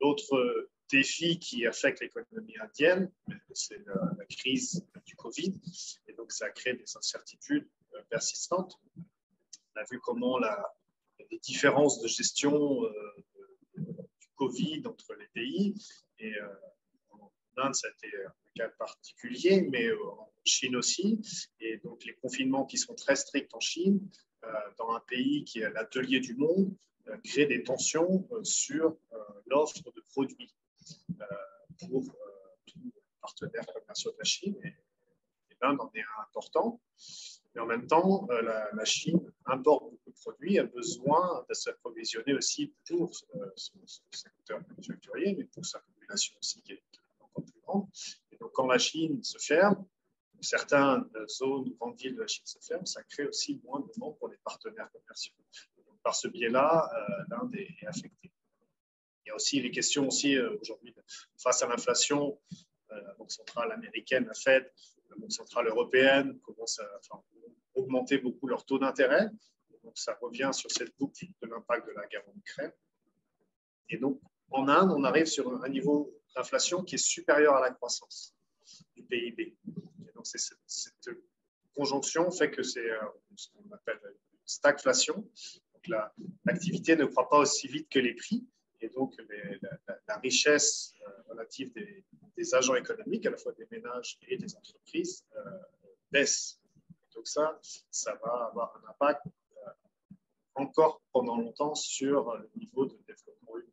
S2: L'autre défi qui affecte l'économie indienne, c'est la crise du Covid. Et donc, ça crée des incertitudes persistantes. On a vu comment les différences de gestion du Covid entre les pays. Et en Inde, ça a été un cas particulier, mais en Chine aussi. Et donc, les confinements qui sont très stricts en Chine, dans un pays qui est l'atelier du monde, créent des tensions sur l'offre de produits pour tous les partenaires commerciaux de la Chine. Et l'Inde en est un important. Mais en même temps, la Chine importe beaucoup de produits, a besoin de s'approvisionner aussi pour son secteur manufacturier, mais pour sa population aussi qui est encore plus grande. Et donc, quand la Chine se ferme, certaines zones ou grandes villes de la Chine se ferment, ça crée aussi moins de demande pour les partenaires commerciaux. Donc, par ce biais-là, l'Inde est affectée. Il y a aussi les questions aussi aujourd'hui face à l'inflation. La Banque centrale américaine, la Fed, la Banque centrale européenne commencent à augmenter beaucoup leur taux d'intérêt. Donc, ça revient sur cette boucle de l'impact de la guerre en Ukraine. Et donc, en Inde, on arrive sur un niveau d'inflation qui est supérieur à la croissance du PIB. Et donc, cette conjonction fait que c'est ce qu'on appelle une stagflation. Donc, l'activité ne croît pas aussi vite que les prix. Et donc, la richesse relative des agents économiques, à la fois des ménages et des entreprises, baisse. Donc ça va avoir un impact encore pendant longtemps sur le niveau de développement humain.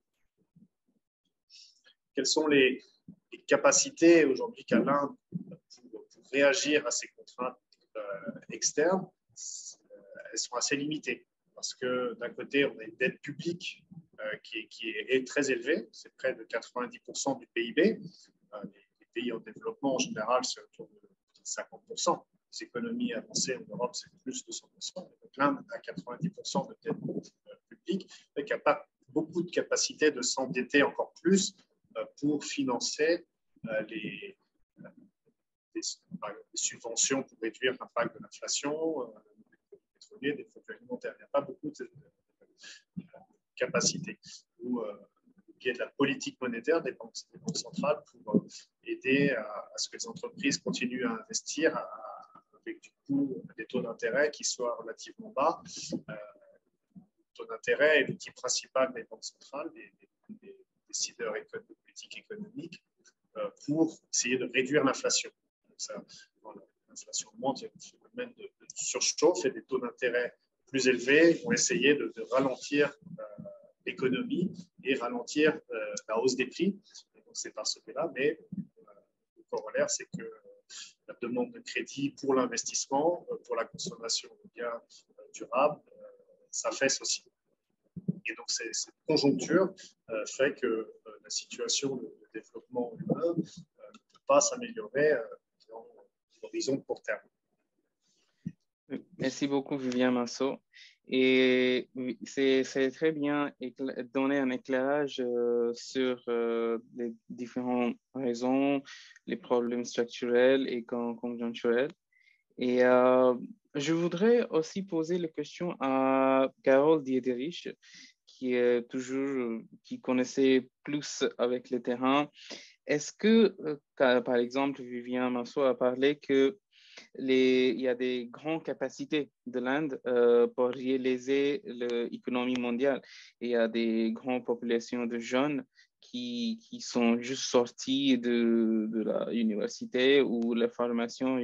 S2: Quelles sont les capacités aujourd'hui qu'a l'Inde pour réagir à ces contraintes externes? Elles sont assez limitées parce que d'un côté, on a une dette publique qui est très élevée, c'est près de 90% du PIB. Les pays en développement, en général, c'est autour de 50%. Les économies avancées en Europe, c'est plus de 100%. Donc l'Inde a 90% de dette publique, donc il n'y a pas beaucoup de capacité de s'endetter encore plus pour financer les subventions pour réduire l'impact de l'inflation, des produits pétroliers, des produits alimentaires. Il n'y a pas beaucoup de capacité. Ou le biais de la politique monétaire des banques centrales pour aider à ce que les entreprises continuent à investir avec du coup des taux d'intérêt qui soient relativement bas. Le taux d'intérêt est l'outil principal des banques centrales, des décideurs de politique économique, pour essayer de réduire l'inflation. L'inflation augmente, il y a un phénomène de surchauffe et des taux d'intérêt plus élevés vont essayer de ralentir l'économie et ralentir la hausse des prix. Donc c'est par ce biais-là, mais le corollaire, c'est que la demande de crédit pour l'investissement, pour la consommation de biens durables, s'affaisse aussi. Et donc cette conjoncture fait que la situation de développement humain ne peut pas s'améliorer dans l'horizon de court terme.
S1: Merci beaucoup, Vivien Manceau. Et oui, c'est très bien donner un éclairage sur les différentes raisons, les problèmes structurels et conjoncturels. Et je voudrais aussi poser la question à Carole Diederich, qui connaissait plus avec le terrain. Est-ce que, par exemple, Vivien Marceau a parlé que il y a des grandes capacités de l'Inde pour réaliser l'économie mondiale. Il y a des grandes populations de jeunes qui sont juste sortis de l'université ou la formation.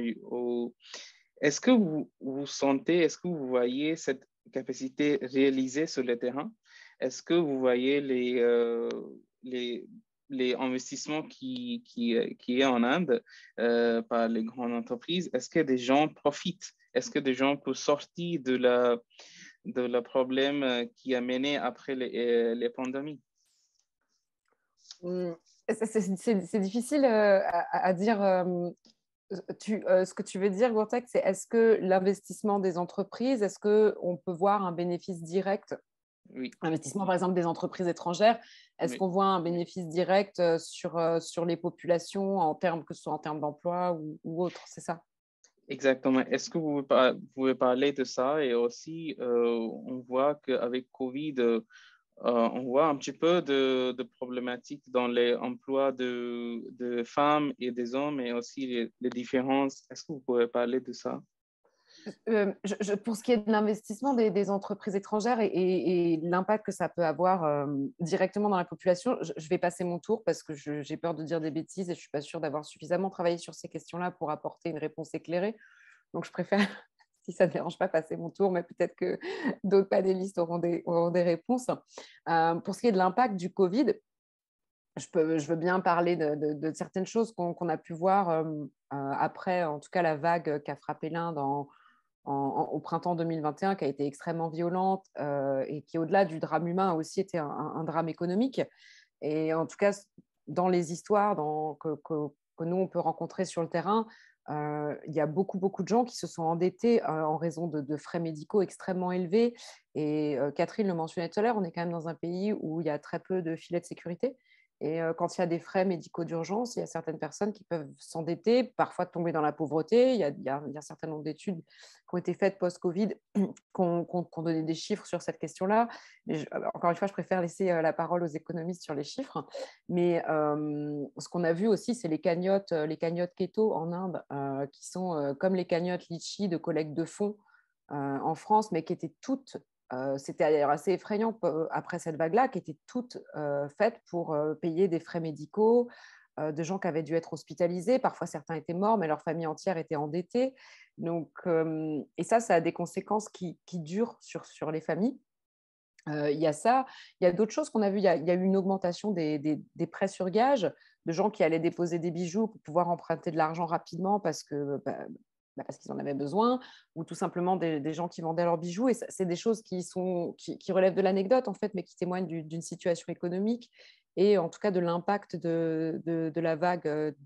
S1: Est-ce que vous sentez, est-ce que vous voyez cette capacité réalisée sur le terrain? Est-ce que vous voyez les investissements qui est en Inde par les grandes entreprises? Est-ce que des gens profitent? Est-ce que des gens peuvent sortir de la problème qui a mené après les pandémies?
S4: C'est difficile à dire. Ce que tu veux dire, Gourtek, c'est est-ce que l'investissement des entreprises, est-ce qu'on peut voir un bénéfice direct?
S1: Oui.
S4: Investissement, par exemple, des entreprises étrangères, est-ce qu'on voit un bénéfice direct sur les populations, que ce soit en termes d'emploi ou autre, c'est ça?
S1: Exactement. Est-ce que vous pouvez parler de ça? Et aussi, on voit qu'avec Covid, on voit un petit peu de problématiques dans les emplois de femmes et des hommes et aussi les différences. Est-ce que vous pouvez parler de ça?
S4: Pour ce qui est de l'investissement des entreprises étrangères et l'impact que ça peut avoir directement dans la population, je vais passer mon tour parce que j'ai peur de dire des bêtises et je ne suis pas sûre d'avoir suffisamment travaillé sur ces questions-là pour apporter une réponse éclairée. Donc, je préfère, si ça ne dérange pas, passer mon tour, mais peut-être que d'autres panélistes auront des réponses. Pour ce qui est de l'impact du Covid, je veux bien parler de certaines choses qu'on a pu voir après, en tout cas, la vague qui a frappé l'Inde au printemps 2021, qui a été extrêmement violente et qui, au-delà du drame humain, a aussi été un drame économique. Et en tout cas, dans les histoires que nous, on peut rencontrer sur le terrain, il y a beaucoup, beaucoup de gens qui se sont endettés en raison de frais médicaux extrêmement élevés. Et Catherine le mentionnait tout à l'heure, on est quand même dans un pays où il y a très peu de filets de sécurité. Et quand il y a des frais médicaux d'urgence, il y a certaines personnes qui peuvent s'endetter, parfois tomber dans la pauvreté. Il y a un certain nombre d'études qui ont été faites post-Covid qui ont donné des chiffres sur cette question-là. Mais encore une fois, je préfère laisser la parole aux économistes sur les chiffres. Mais ce qu'on a vu aussi, c'est les cagnottes keto en Inde, qui sont comme les cagnottes litchi de collecte de fonds en France, mais qui étaient toutes c'était d'ailleurs assez effrayant après cette vague-là, qui étaient toutes faites pour payer des frais médicaux de gens qui avaient dû être hospitalisés. Parfois, certains étaient morts, mais leur famille entière était endettée. Donc, et ça a des conséquences qui durent sur les familles. Il y a ça. Il y a d'autres choses qu'on a vues. Il y a eu une augmentation des prêts sur gage, de gens qui allaient déposer des bijoux pour pouvoir emprunter de l'argent rapidement parce qu'ils en avaient besoin, ou tout simplement des gens qui vendaient leurs bijoux. Et c'est des choses qui relèvent de l'anecdote, en fait, mais qui témoignent d'une situation économique et en tout cas de l'impact de la vague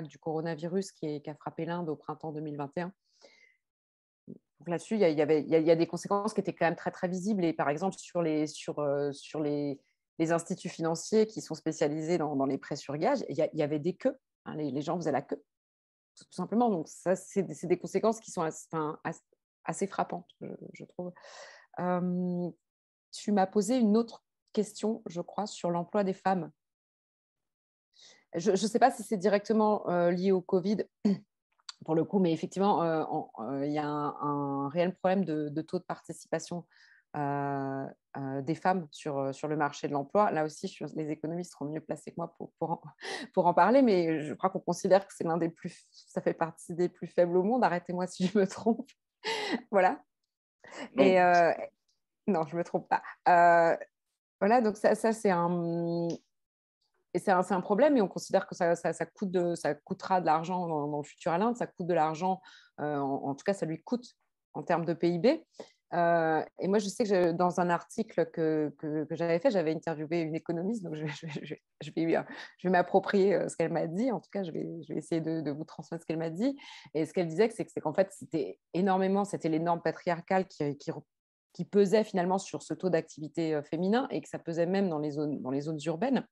S4: du coronavirus qui a frappé l'Inde au printemps 2021. Donc là-dessus, il y a des conséquences qui étaient quand même très, très visibles. Et par exemple, sur les instituts financiers qui sont spécialisés dans les prêts sur gage, il y avait des queues. Hein, les gens faisaient la queue tout simplement. Donc, ça, c'est des conséquences qui sont assez frappantes, je trouve. Tu m'as posé une autre question, je crois, sur l'emploi des femmes. Je ne sais pas si c'est directement lié au Covid, pour le coup, mais effectivement, il y a un réel problème de taux de participation des femmes sur le marché de l'emploi. Là aussi, les économistes seront mieux placés que moi pour en parler, mais je crois qu'on considère que c'est ça fait partie des plus faibles au monde. Arrêtez-moi si je me trompe. Voilà.
S1: Non.
S4: Et non, je ne me trompe pas. Voilà, donc ça c'est un problème et on considère que ça coûtera de l'argent dans le futur à l'Inde, ça coûte de l'argent, en tout cas ça lui coûte en termes de PIB. Et moi, je sais que dans un article que j'avais fait, j'avais interviewé une économiste, donc je vais m'approprier ce qu'elle m'a dit. En tout cas, je vais essayer de vous transmettre ce qu'elle m'a dit. Et ce qu'elle disait, c'est qu'en fait, c'était les normes patriarcales qui qui pesait finalement sur ce taux d'activité féminin et que ça pesait même dans les zones urbaines.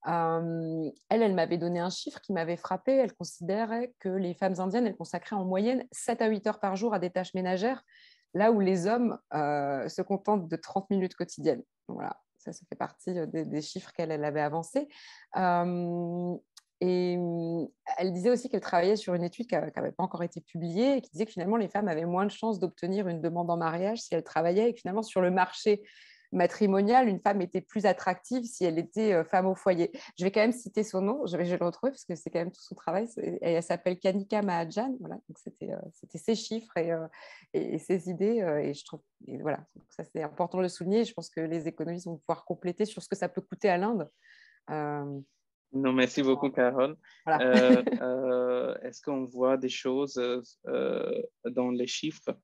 S4: Elle m'avait donné un chiffre qui m'avait frappée. Elle considérait que les femmes indiennes, elles consacraient en moyenne 7 à 8 heures par jour à des tâches ménagères, là où les hommes se contentent de 30 minutes quotidiennes. Voilà, ça fait partie des chiffres qu'elle avait avancés. Et elle disait aussi qu'elle travaillait sur une étude qui n'avait pas encore été publiée et qui disait que finalement, les femmes avaient moins de chances d'obtenir une demande en mariage si elles travaillaient et que finalement, sur le marché matrimonial, une femme était plus attractive si elle était femme au foyer. Je vais quand même citer son nom, je vais le retrouver parce que c'est quand même tout son travail. Elle s'appelle Kanika Mahajan. Voilà, donc c'était ses chiffres et ses idées. Et je trouve, et voilà, donc ça c'est important de le souligner. Je pense que les économistes vont pouvoir compléter sur ce que ça peut coûter à l'Inde.
S1: Non, merci beaucoup, Carole.
S4: Voilà.
S1: Est-ce qu'on voit des choses dans les chiffres?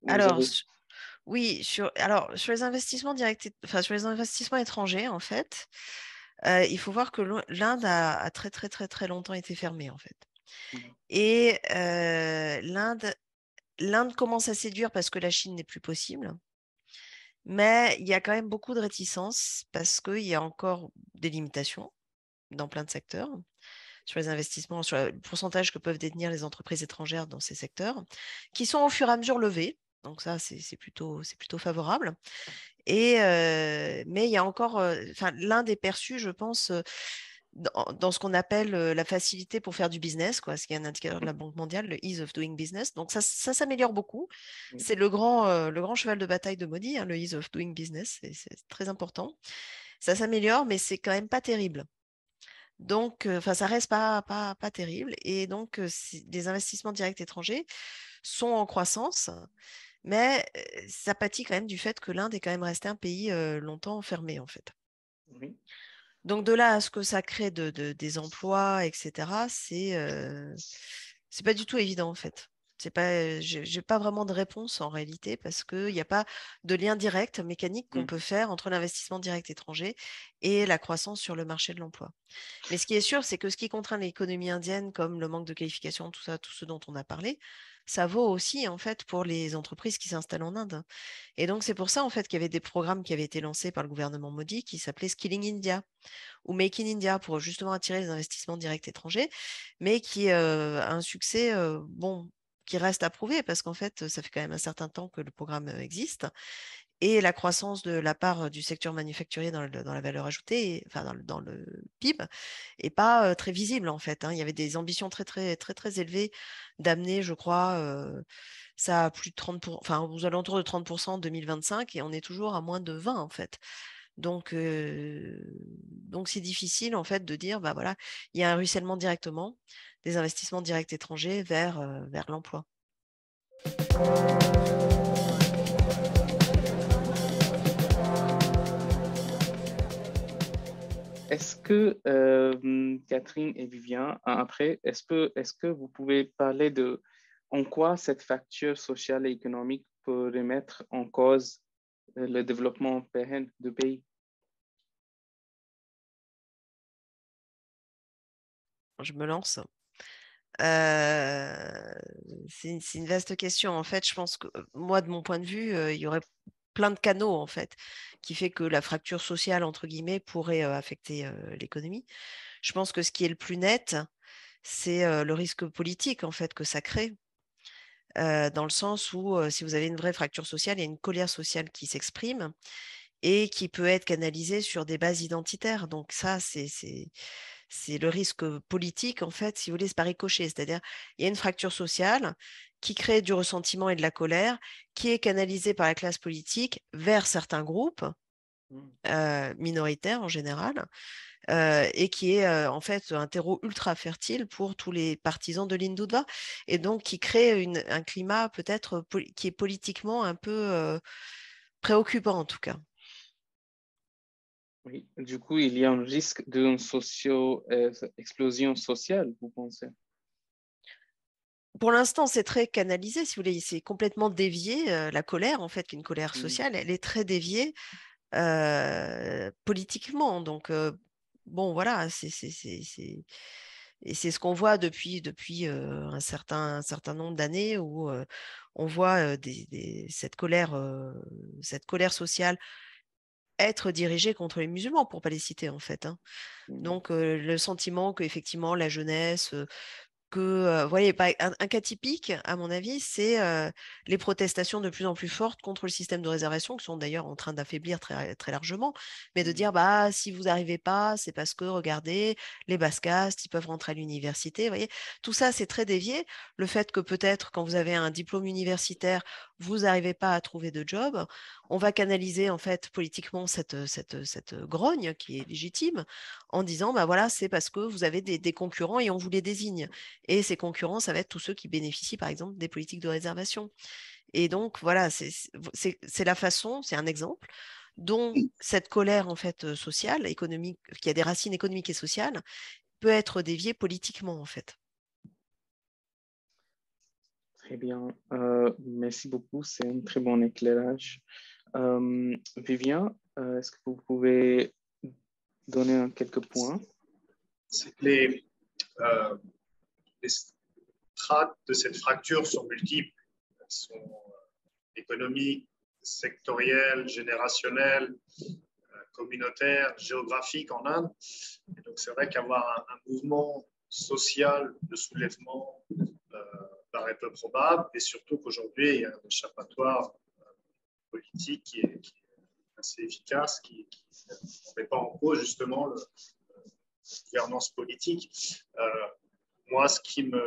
S3: Alors, oui, sur les investissements directs, sur les investissements étrangers, en fait, il faut voir que l'Inde a très, très, très, très longtemps été fermée, en fait. Et l'Inde commence à séduire parce que la Chine n'est plus possible. Mais il y a quand même beaucoup de réticences parce qu'il y a encore des limitations dans plein de secteurs sur les investissements, sur le pourcentage que peuvent détenir les entreprises étrangères dans ces secteurs, qui sont au fur et à mesure levés. Donc ça, c'est plutôt favorable. Mais il y a encore, l'Inde est perçue, je pense, dans ce qu'on appelle la facilité pour faire du business, ce qui est un indicateur de la Banque mondiale, le ease of doing business. Donc ça s'améliore beaucoup. C'est le grand cheval de bataille de Modi, le ease of doing business, c'est très important. Ça s'améliore, mais c'est quand même pas terrible. Donc, ça reste pas terrible. Et donc, les investissements directs étrangers sont en croissance, mais ça pâtit quand même du fait que l'Inde est quand même resté un pays longtemps fermé, en fait.
S1: Oui.
S3: Donc, de là à ce que ça crée des emplois, etc., c'est pas du tout évident, en fait. J'ai pas vraiment de réponse en réalité parce qu'il n'y a pas de lien direct mécanique qu'on peut faire entre l'investissement direct étranger et la croissance sur le marché de l'emploi. Mais ce qui est sûr, c'est que ce qui contraint l'économie indienne, comme le manque de qualification, tout ce dont on a parlé, ça vaut aussi en fait pour les entreprises qui s'installent en Inde. Et donc c'est pour ça en fait qu'il y avait des programmes qui avaient été lancés par le gouvernement Modi qui s'appelaient Skilling India ou Make in India pour justement attirer les investissements directs étrangers, mais qui a un succès qui reste à prouver parce qu'en fait, ça fait quand même un certain temps que le programme existe. Et la croissance de la part du secteur manufacturier dans la valeur ajoutée, dans le PIB, n'est pas très visible en fait. Il y avait des ambitions très, très, très, très élevées d'amener, je crois, ça à plus de 30%, aux alentours de 30% en 2025 et on est toujours à moins de 20 en fait. Donc c'est difficile en fait de dire, bah voilà, il y a un ruissellement directement des investissements directs étrangers vers l'emploi.
S1: Est-ce que, Catherine et Vivien, après, est-ce que vous pouvez parler de en quoi cette fracture sociale et économique peut remettre en cause le développement pérenne du pays?
S3: Je me lance. C'est une vaste question. En fait, je pense que moi, de mon point de vue, il y aurait plein de canaux en fait qui fait que la fracture sociale entre guillemets pourrait affecter l'économie. Je pense que ce qui est le plus net, c'est le risque politique en fait que ça crée. Dans le sens où si vous avez une vraie fracture sociale, il y a une colère sociale qui s'exprime et qui peut être canalisée sur des bases identitaires. Donc ça, c'est le risque politique, en fait, si vous voulez, c'est par ricochet. C'est-à-dire, il y a une fracture sociale qui crée du ressentiment et de la colère, qui est canalisée par la classe politique vers certains groupes minoritaires en général, et qui est en fait un terreau ultra fertile pour tous les partisans de l'Hindutva, et donc qui crée un climat peut-être qui est politiquement un peu préoccupant en tout cas.
S1: Oui, du coup, il y a un risque d'une explosion sociale, vous pensez?
S3: Pour l'instant, c'est très canalisé, si vous voulez, c'est complètement dévié. La colère, en fait, qui est une colère sociale, elle est très déviée politiquement. Donc, bon, voilà, Et c'est ce qu'on voit depuis un certain nombre d'années où on voit cette colère sociale être dirigée contre les musulmans, pour ne pas les citer en fait. Hein. Donc le sentiment qu'effectivement la jeunesse, vous voyez, un cas typique, à mon avis, c'est les protestations de plus en plus fortes contre le système de réservation, qui sont d'ailleurs en train d'affaiblir très, très largement, mais de dire, bah, si vous n'arrivez pas, c'est parce que, regardez, les basse-castes, ils peuvent rentrer à l'université, vous voyez. Tout ça, c'est très dévié. Le fait que peut-être, quand vous avez un diplôme universitaire, vous n'arrivez pas à trouver de job, on va canaliser, en fait, politiquement cette grogne qui est légitime en disant, bah voilà, c'est parce que vous avez des concurrents et on vous les désigne. Et ces concurrents, ça va être tous ceux qui bénéficient, par exemple, des politiques de réservation. Et donc, voilà, c'est la façon, c'est un exemple dont cette colère, en fait, sociale, économique, qui a des racines économiques et sociales, peut être déviée politiquement, en fait.
S1: Très bien. Merci beaucoup. C'est un très bon éclairage. Vivien, est-ce que vous pouvez donner quelques points?
S2: C'est que les strates de cette fracture sont multiples. Elles sont économiques, sectorielles, générationnelles, communautaires, géographiques en Inde. Et donc, c'est vrai qu'avoir un mouvement social de soulèvement paraît peu probable, et surtout qu'aujourd'hui, il y a un échappatoire politique qui est assez efficace, qui ne met pas en cause justement la gouvernance politique. Moi, ce qui me...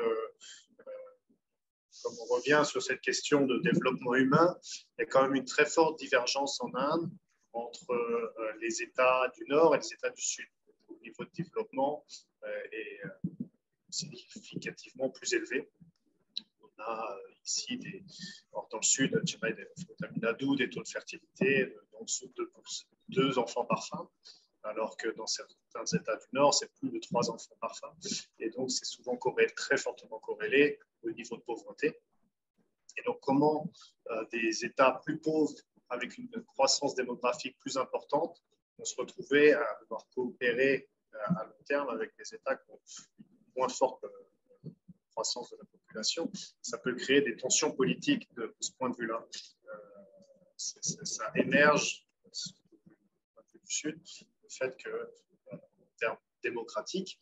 S2: comme on revient sur cette question de développement humain, il y a quand même une très forte divergence en Inde entre les États du Nord et les États du Sud. Au niveau de développement est significativement plus élevé. On a ici, dans le Sud, au Tamil Nadu, des taux de fertilité en dessous de 2 enfants par femme, alors que dans certains États du Nord, c'est plus de 3 enfants par femme. Et donc, c'est souvent très fortement corrélé au niveau de pauvreté. Et donc, comment des États plus pauvres, avec une croissance démographique plus importante, vont se retrouver à devoir coopérer à long terme avec des États qui ont une moins forte croissance de la population. Ça peut créer des tensions politiques de ce point de vue-là. Ça émerge du point de vue du Sud, le fait que, en termes démocratiques,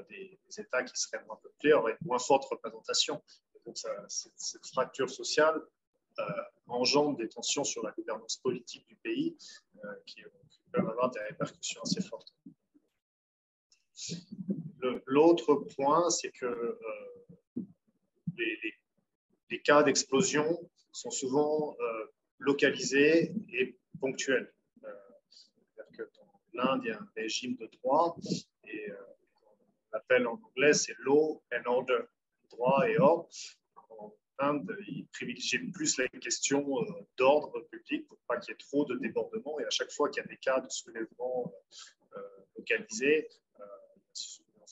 S2: des États qui seraient moins peuplés auraient une moins forte représentation. Et donc, cette fracture sociale engendre des tensions sur la gouvernance politique du pays qui peuvent avoir des répercussions assez fortes. L'autre point, c'est que les cas d'explosion sont souvent localisés et ponctuels. C'est-à-dire que dans l'Inde, il y a un régime de droit et on l'appelle en anglais, c'est law and order, droit et ordre. En Inde, ils privilégient plus les questions d'ordre public pour pas qu'il y ait trop de débordements. Et à chaque fois qu'il y a des cas de soulèvement localisés,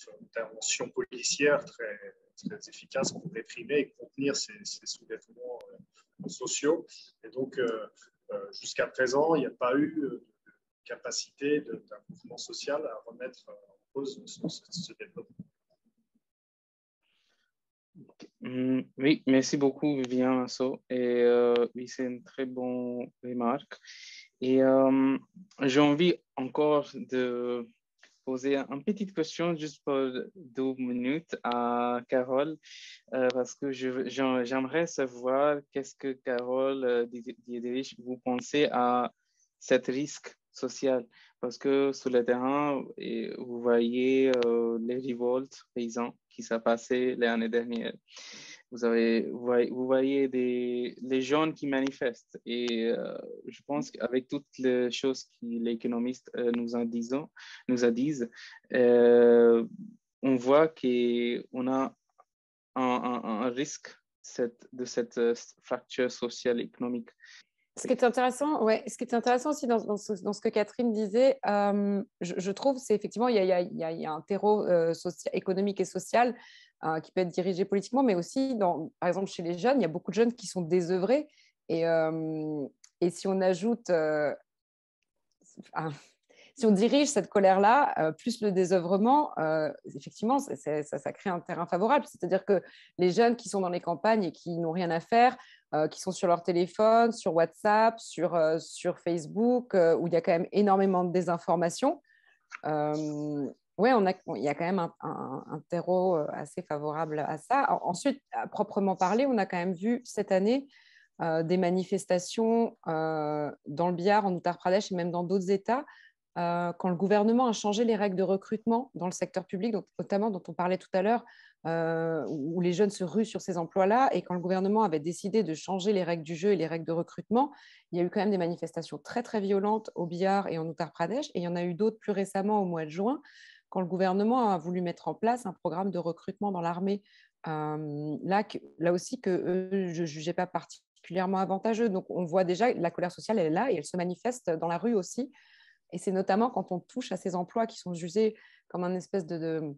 S2: une intervention policière très efficace pour réprimer et contenir ces soulèvements sociaux. Et donc, jusqu'à présent, il n'y a pas eu de capacité d'un mouvement social à remettre en cause ce développement.
S1: Oui, merci beaucoup, Vivien Masso. Et oui, c'est une très bonne remarque. Et j'ai envie encore de poser une petite question juste pour 2 minutes à Carole, parce que j'aimerais savoir qu'est-ce que Carole Diederich, vous pensez à cet risque social, parce que sur le terrain, vous voyez les révoltes paysans qui s'est passé l'année dernière. Vous voyez les jeunes qui manifestent et je pense qu'avec toutes les choses que les économistes nous en disent, on voit qu'on a un risque de cette fracture sociale et économique.
S4: Ce qui est intéressant, ce qui est intéressant aussi dans ce que Catherine disait, je trouve, c'est effectivement, il y a un terreau économique et social qui peut être dirigé politiquement, mais aussi, par exemple, chez les jeunes, il y a beaucoup de jeunes qui sont désœuvrés. Et si on ajoute... si on dirige cette colère-là, plus le désœuvrement, effectivement, ça crée un terrain favorable. C'est-à-dire que les jeunes qui sont dans les campagnes et qui n'ont rien à faire, qui sont sur leur téléphone, sur WhatsApp, sur Facebook, où il y a quand même énormément de désinformation, ouais, il y a quand même un terreau assez favorable à ça. Ensuite, à proprement parler, on a quand même vu cette année des manifestations dans le Bihar, en Uttar Pradesh et même dans d'autres États, quand le gouvernement a changé les règles de recrutement dans le secteur public, donc, notamment dont on parlait tout à l'heure, où les jeunes se ruent sur ces emplois-là, et quand le gouvernement avait décidé de changer les règles du jeu et les règles de recrutement, il y a eu quand même des manifestations très, très violentes au Bihar et en Uttar Pradesh, et il y en a eu d'autres plus récemment au mois de juin, quand le gouvernement a voulu mettre en place un programme de recrutement dans l'armée, là aussi que je ne jugeais pas particulièrement avantageux. Donc, on voit déjà la colère sociale, elle est là et elle se manifeste dans la rue aussi. Et c'est notamment quand on touche à ces emplois qui sont jugés comme un espèce de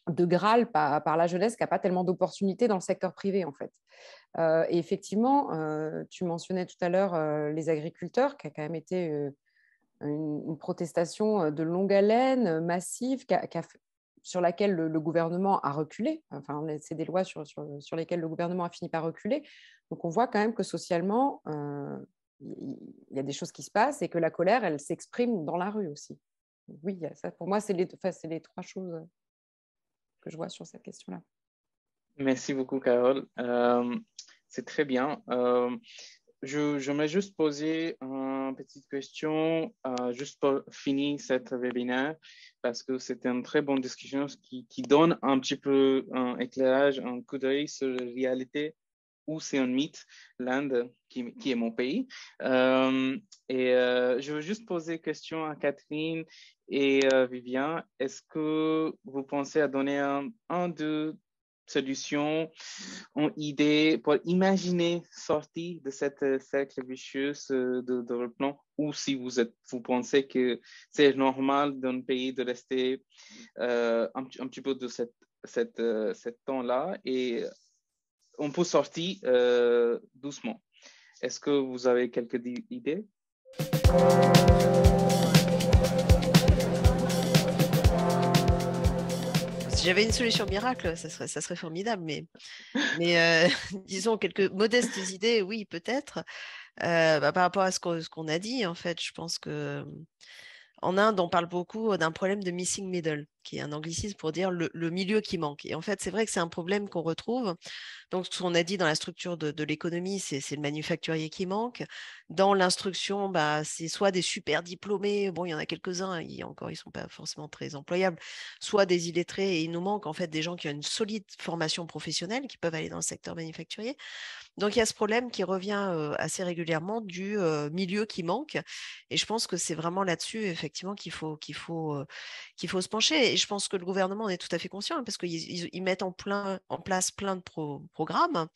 S4: Graal par la jeunesse qui n'a pas tellement d'opportunités dans le secteur privé, en fait. Et effectivement, tu mentionnais tout à l'heure les agriculteurs, qui a quand même été une protestation de longue haleine, massive, sur laquelle le gouvernement a reculé. Enfin, c'est des lois sur lesquelles le gouvernement a fini par reculer. Donc, on voit quand même que socialement, il y a des choses qui se passent et que la colère, elle s'exprime dans la rue aussi. Oui, ça, pour moi, c'est les trois choses que je vois sur cette question-là.
S1: Merci beaucoup, Carole. C'est très bien. J'aimerais juste poser une petite question, juste pour finir cette webinaire, parce que c'était une très bonne discussion qui donne un petit peu un éclairage, un coup d'œil sur la réalité où c'est un mythe, l'Inde, qui est mon pays. Je veux juste poser une question à Catherine et Vivian. Est-ce que vous pensez à donner deux solutions, une idée pour imaginer sortir de cette cercle vicieux de développement, ou si vous pensez que c'est normal d'un pays de rester un petit peu de cette temps-là et on peut sortir doucement. Est-ce que vous avez quelques idées?
S3: Si j'avais une solution miracle, ça serait formidable, mais disons quelques modestes idées, oui, peut-être. Par rapport à ce qu'on a dit, en fait, je pense que en Inde, on parle beaucoup d'un problème de missing middle, qui est un anglicisme pour dire le milieu qui manque. Et en fait, c'est vrai que c'est un problème qu'on retrouve. Donc, ce qu'on a dit dans la structure de l'économie, c'est le manufacturier qui manque. Dans l'instruction, c'est soit des super diplômés, bon, il y en a quelques-uns, ils ne sont pas forcément très employables, soit des illettrés, et il nous manque en fait des gens qui ont une solide formation professionnelle, qui peuvent aller dans le secteur manufacturier. Donc, il y a ce problème qui revient assez régulièrement du milieu qui manque. Et je pense que c'est vraiment là-dessus, effectivement, qu'il faut se pencher. Et je pense que le gouvernement en est tout à fait conscient, parce qu'ils mettent en place plein de programmes.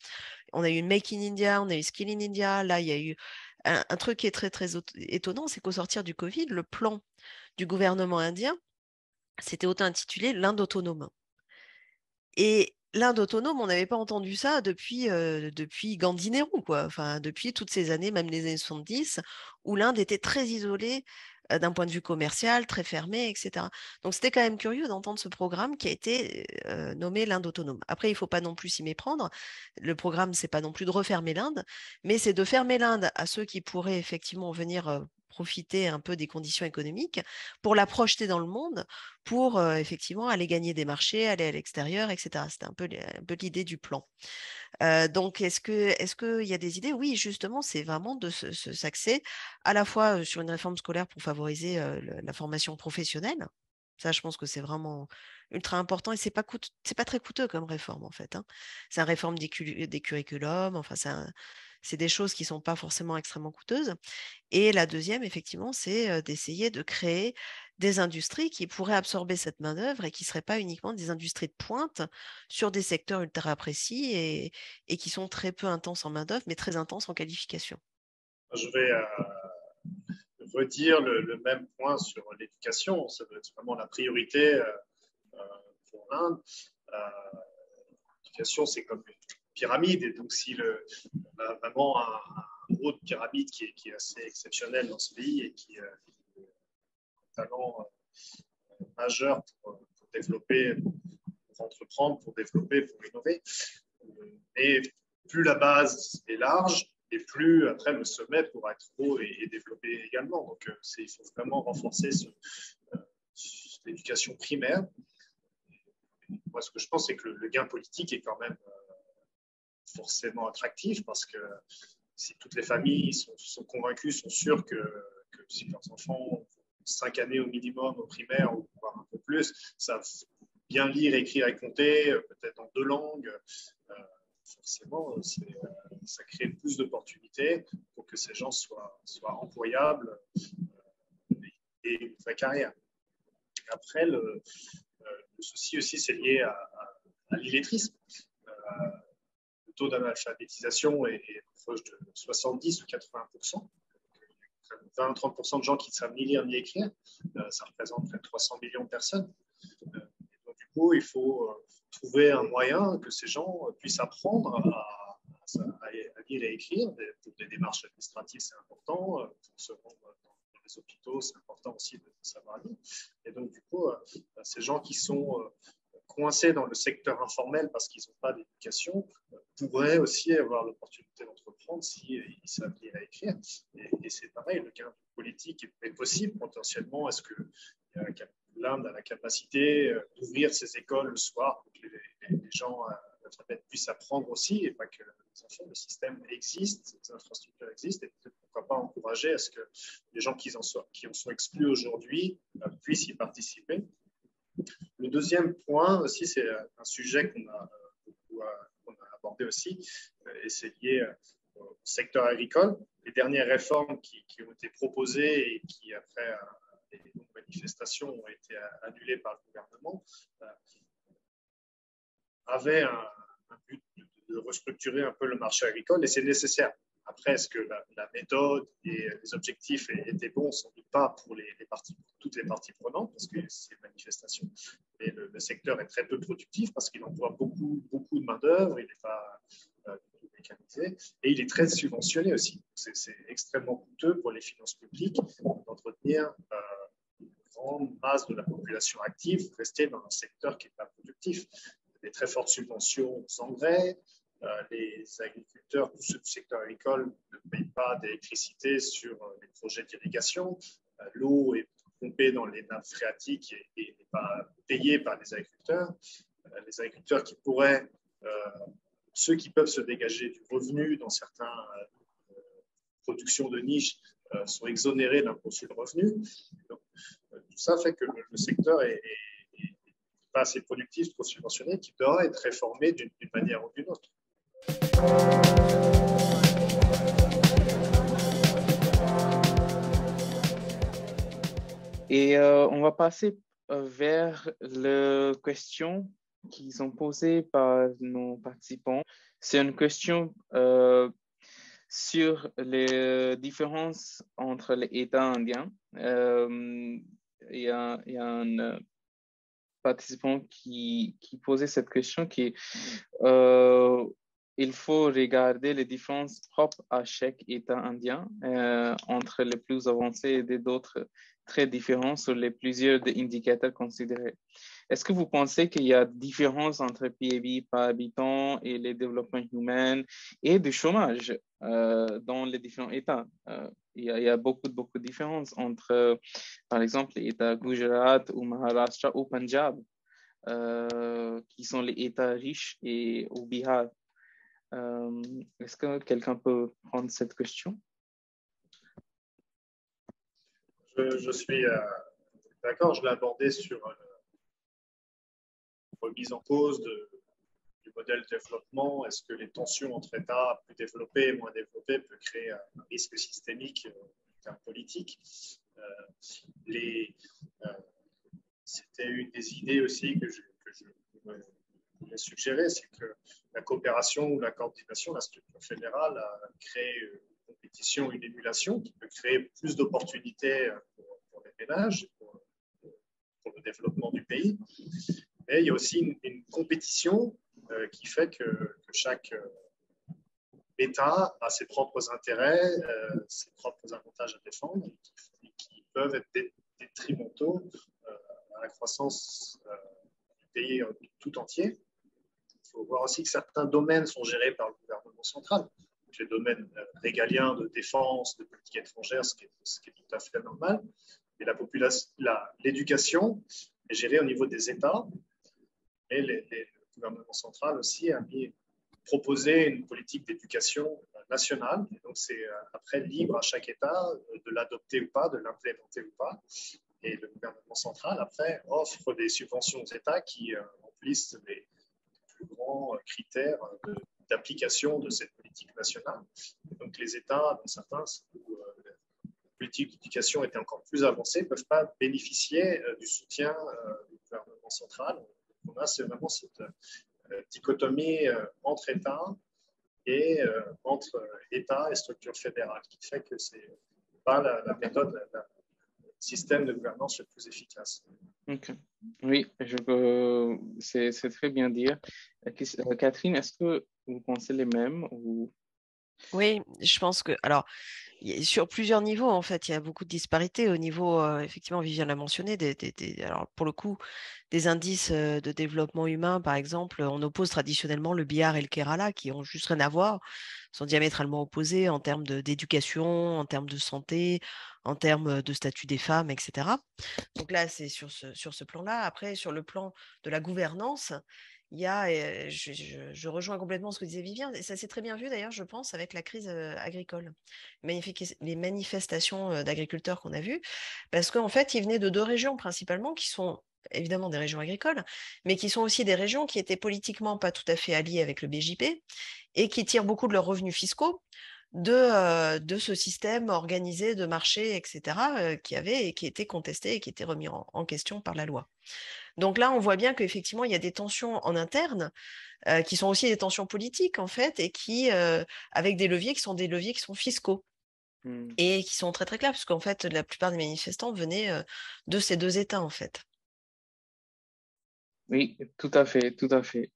S3: On a eu Make in India, on a eu Skill in India. Là, il y a eu un truc qui est très, très étonnant, c'est qu'au sortir du Covid, le plan du gouvernement indien, c'était auto-intitulé l'Inde autonome. Et l'Inde autonome, on n'avait pas entendu ça depuis Gandhi Nehru, quoi. Enfin, depuis toutes ces années, même les années 70, où l'Inde était très isolée d'un point de vue commercial, très fermée, etc. Donc, c'était quand même curieux d'entendre ce programme qui a été nommé l'Inde autonome. Après, il ne faut pas non plus s'y méprendre. Le programme, c'est pas non plus de refermer l'Inde, mais c'est de fermer l'Inde à ceux qui pourraient effectivement venir profiter un peu des conditions économiques pour la projeter dans le monde, pour effectivement aller gagner des marchés, aller à l'extérieur, etc. C'était un peu l'idée du plan. Donc, est-ce qu'il y a des idées? Oui, justement, c'est vraiment de s'axer à la fois sur une réforme scolaire pour favoriser la formation professionnelle. Ça, je pense que c'est vraiment ultra important et c'est pas très coûteux comme réforme en fait. Hein. C'est une réforme des curriculums, enfin, c'est des choses qui ne sont pas forcément extrêmement coûteuses. Et la deuxième, effectivement, c'est d'essayer de créer des industries qui pourraient absorber cette main-d'œuvre et qui ne seraient pas uniquement des industries de pointe sur des secteurs ultra précis et qui sont très peu intenses en main-d'œuvre, mais très intenses en qualification.
S2: Je vais redire le même point sur l'éducation. Ça doit être vraiment la priorité pour l'Inde. L'éducation, c'est comme une pyramide. Et donc, si on a vraiment un haut de pyramide qui est assez exceptionnel dans ce pays et qui talent majeur pour développer, pour entreprendre, pour développer, pour innover. Et plus la base est large, et plus après le sommet pourra être haut et développé également. Donc, il faut vraiment renforcer l'éducation primaire. Moi, ce que je pense, c'est que le gain politique est quand même forcément attractif parce que si toutes les familles sont convaincues, sont sûres que si leurs enfants ont 5 années au minimum au primaire, ou voire un peu plus, savent bien lire, écrire et compter, peut-être en 2 langues, forcément, ça crée plus d'opportunités pour que ces gens soient employables et une vraie carrière. Après, le souci aussi, c'est lié à l'illettrisme. Le taux d'analphabétisation est proche de 70 ou 80%. 20-30% de gens qui ne savent ni lire ni écrire. Ça représente près de 300 millions de personnes. Donc, du coup, il faut trouver un moyen que ces gens puissent apprendre à lire et écrire. Pour des démarches administratives, c'est important. Pour se rendre dans les hôpitaux, c'est important aussi de savoir lire. Et donc, du coup, ces gens qui sont coincés dans le secteur informel parce qu'ils n'ont pas d'éducation pourraient aussi avoir l'opportunité d'entreprendre s'ils savent lire et écrire. Et c'est pareil, le gain politique est possible potentiellement. Est-ce que l'Inde a la capacité d'ouvrir ses écoles le soir pour que les gens puissent apprendre aussi, et pas que les enfants, le système existe, les infrastructures existent, et peut-être pourquoi pas encourager à ce que les gens qui en sont exclus aujourd'hui puissent y participer. Le deuxième point aussi, c'est un sujet qu'on a abordé aussi, et c'est lié au secteur agricole. Les dernières réformes qui ont été proposées et qui, après les manifestations, ont été annulées par le gouvernement, avaient un but de restructurer un peu le marché agricole, et c'est nécessaire. Après, est-ce que la méthode et les objectifs étaient bons? Sans doute pas pour toutes les parties prenantes, parce que c'est une manifestation. Mais le secteur est très peu productif parce qu'il emploie beaucoup de main-d'œuvre, il n'est pas mécanisé, et il est très subventionné aussi. C'est extrêmement coûteux pour les finances publiques d'entretenir une grande masse de la population active, rester dans un secteur qui n'est pas productif. Des très fortes subventions aux engrais. Les agriculteurs, tous ceux du secteur agricole, ne payent pas d'électricité sur les projets d'irrigation. L'eau est pompée dans les nappes phréatiques et n'est pas payée par les agriculteurs. Les agriculteurs qui pourraient, ceux qui peuvent se dégager du revenu dans certaines productions de niche, sont exonérés d'impôt sur le revenu. Donc, tout ça fait que le secteur est pas assez productif, trop subventionné, qui doit être réformé d'une manière ou d'une autre.
S1: Et on va passer vers les questions qui sont posées par nos participants. C'est une question sur les différences entre les États indiens. Il y a un participant qui posait cette question qui il faut regarder les différences propres à chaque État indien entre les plus avancés et d'autres très différents sur les plusieurs indicateurs considérés. Est-ce que vous pensez qu'il y a différence entre PIB par habitant et les développements humains et du chômage dans les différents États? Il y a beaucoup de différences entre, par exemple, les États Gujarat ou Maharashtra ou Punjab, qui sont les États riches, et au Bihar. Est-ce que quelqu'un peut prendre cette question?
S2: Je suis d'accord, je l'ai abordé sur remise en cause du modèle de développement. Est-ce que les tensions entre États plus développés et moins développés peuvent créer un risque systémique en termes politiques? C'était une des idées aussi que je voulais suggérer, c'est que la coopération ou la coordination, la structure fédérale a créé une compétition, une émulation qui peut créer plus d'opportunités pour les ménages, pour le développement du pays. Mais il y a aussi une compétition qui fait que chaque État a ses propres intérêts, ses propres avantages à défendre, et qui peuvent être détrimentaux à la croissance du pays tout entier. Il faut voir aussi que certains domaines sont gérés par le gouvernement central. Les domaines régaliens de défense, de politique étrangère, ce qui est tout à fait normal. Et l'éducation est gérée au niveau des États. Et le gouvernement central aussi a proposé une politique d'éducation nationale. Et donc, c'est après libre à chaque État de l'adopter ou pas, de l'implémenter ou pas. Et le gouvernement central, après, offre des subventions aux États qui remplissent les plus grands critères d'application de cette politique nationale. Et donc, les États, dans certains où la politique d'éducation était encore plus avancée, ne peuvent pas bénéficier du soutien du gouvernement central. On a vraiment cette dichotomie entre États et entre État et structure fédérale, qui fait que ce n'est pas la méthode, le système de gouvernance le plus efficace.
S1: Okay. Oui, c'est très bien dit. Catherine, est-ce que vous pensez les mêmes ou...
S3: Oui, je pense que, alors, sur plusieurs niveaux, en fait, il y a beaucoup de disparités au niveau, effectivement, Viviane l'a mentionné, alors pour le coup, des indices de développement humain, par exemple, on oppose traditionnellement le billard et le Kerala, qui ont juste rien à voir, sont diamétralement opposés en termes d'éducation, en termes de santé, en termes de statut des femmes, etc. Donc là, c'est sur ce plan-là. Après, sur le plan de la gouvernance, il y a, je rejoins complètement ce que disait Vivien, et ça s'est très bien vu d'ailleurs, je pense, avec la crise agricole, les manifestations d'agriculteurs qu'on a vues, parce qu'en fait, ils venaient de deux régions principalement, qui sont évidemment des régions agricoles, mais qui sont aussi des régions qui étaient politiquement pas tout à fait alliées avec le BJP, et qui tirent beaucoup de leurs revenus fiscaux de ce système organisé de marché, etc., qui était contesté et qui était remis en question par la loi. Donc là, on voit bien qu'effectivement, il y a des tensions en interne qui sont aussi des tensions politiques, en fait, et qui, avec des leviers qui sont des leviers qui sont fiscaux et qui sont très, très clairs, parce qu'en fait, la plupart des manifestants venaient de ces deux États, en fait.
S1: Oui, tout à fait, tout à fait.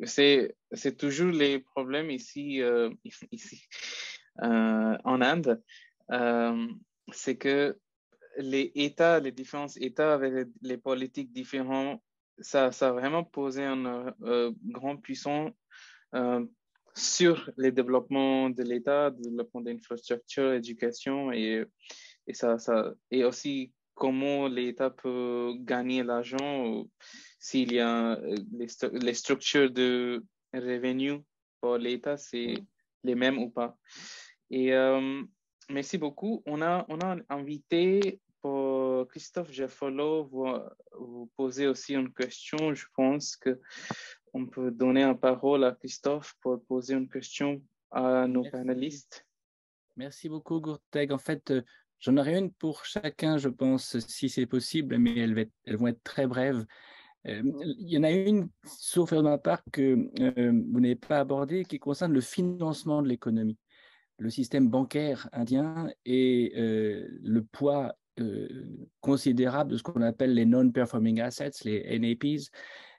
S1: C'est toujours les problèmes ici, ici en Inde. C'est que les États, les différents États avec les politiques différentes, ça a vraiment posé un grand puissant sur le développement de l'État, le développement d'infrastructures, éducation et et aussi comment l'État peut gagner l'argent s'il y a les structures de revenus pour l'État, c'est les mêmes ou pas. Et merci beaucoup. On a invité pour Christophe Jaffolo vous poser aussi une question. Je pense qu'on peut donner la parole à Christophe pour poser une question à nos panélistes.
S5: Merci beaucoup, Gurteg. En fait, j'en aurai une pour chacun, je pense, si c'est possible, mais elles vont être très brèves. Il y en a une, sauf de ma part, que vous n'avez pas abordée, qui concerne le financement de l'économie. Le système bancaire indien et le poids considérable de ce qu'on appelle les non-performing assets, les NAPs.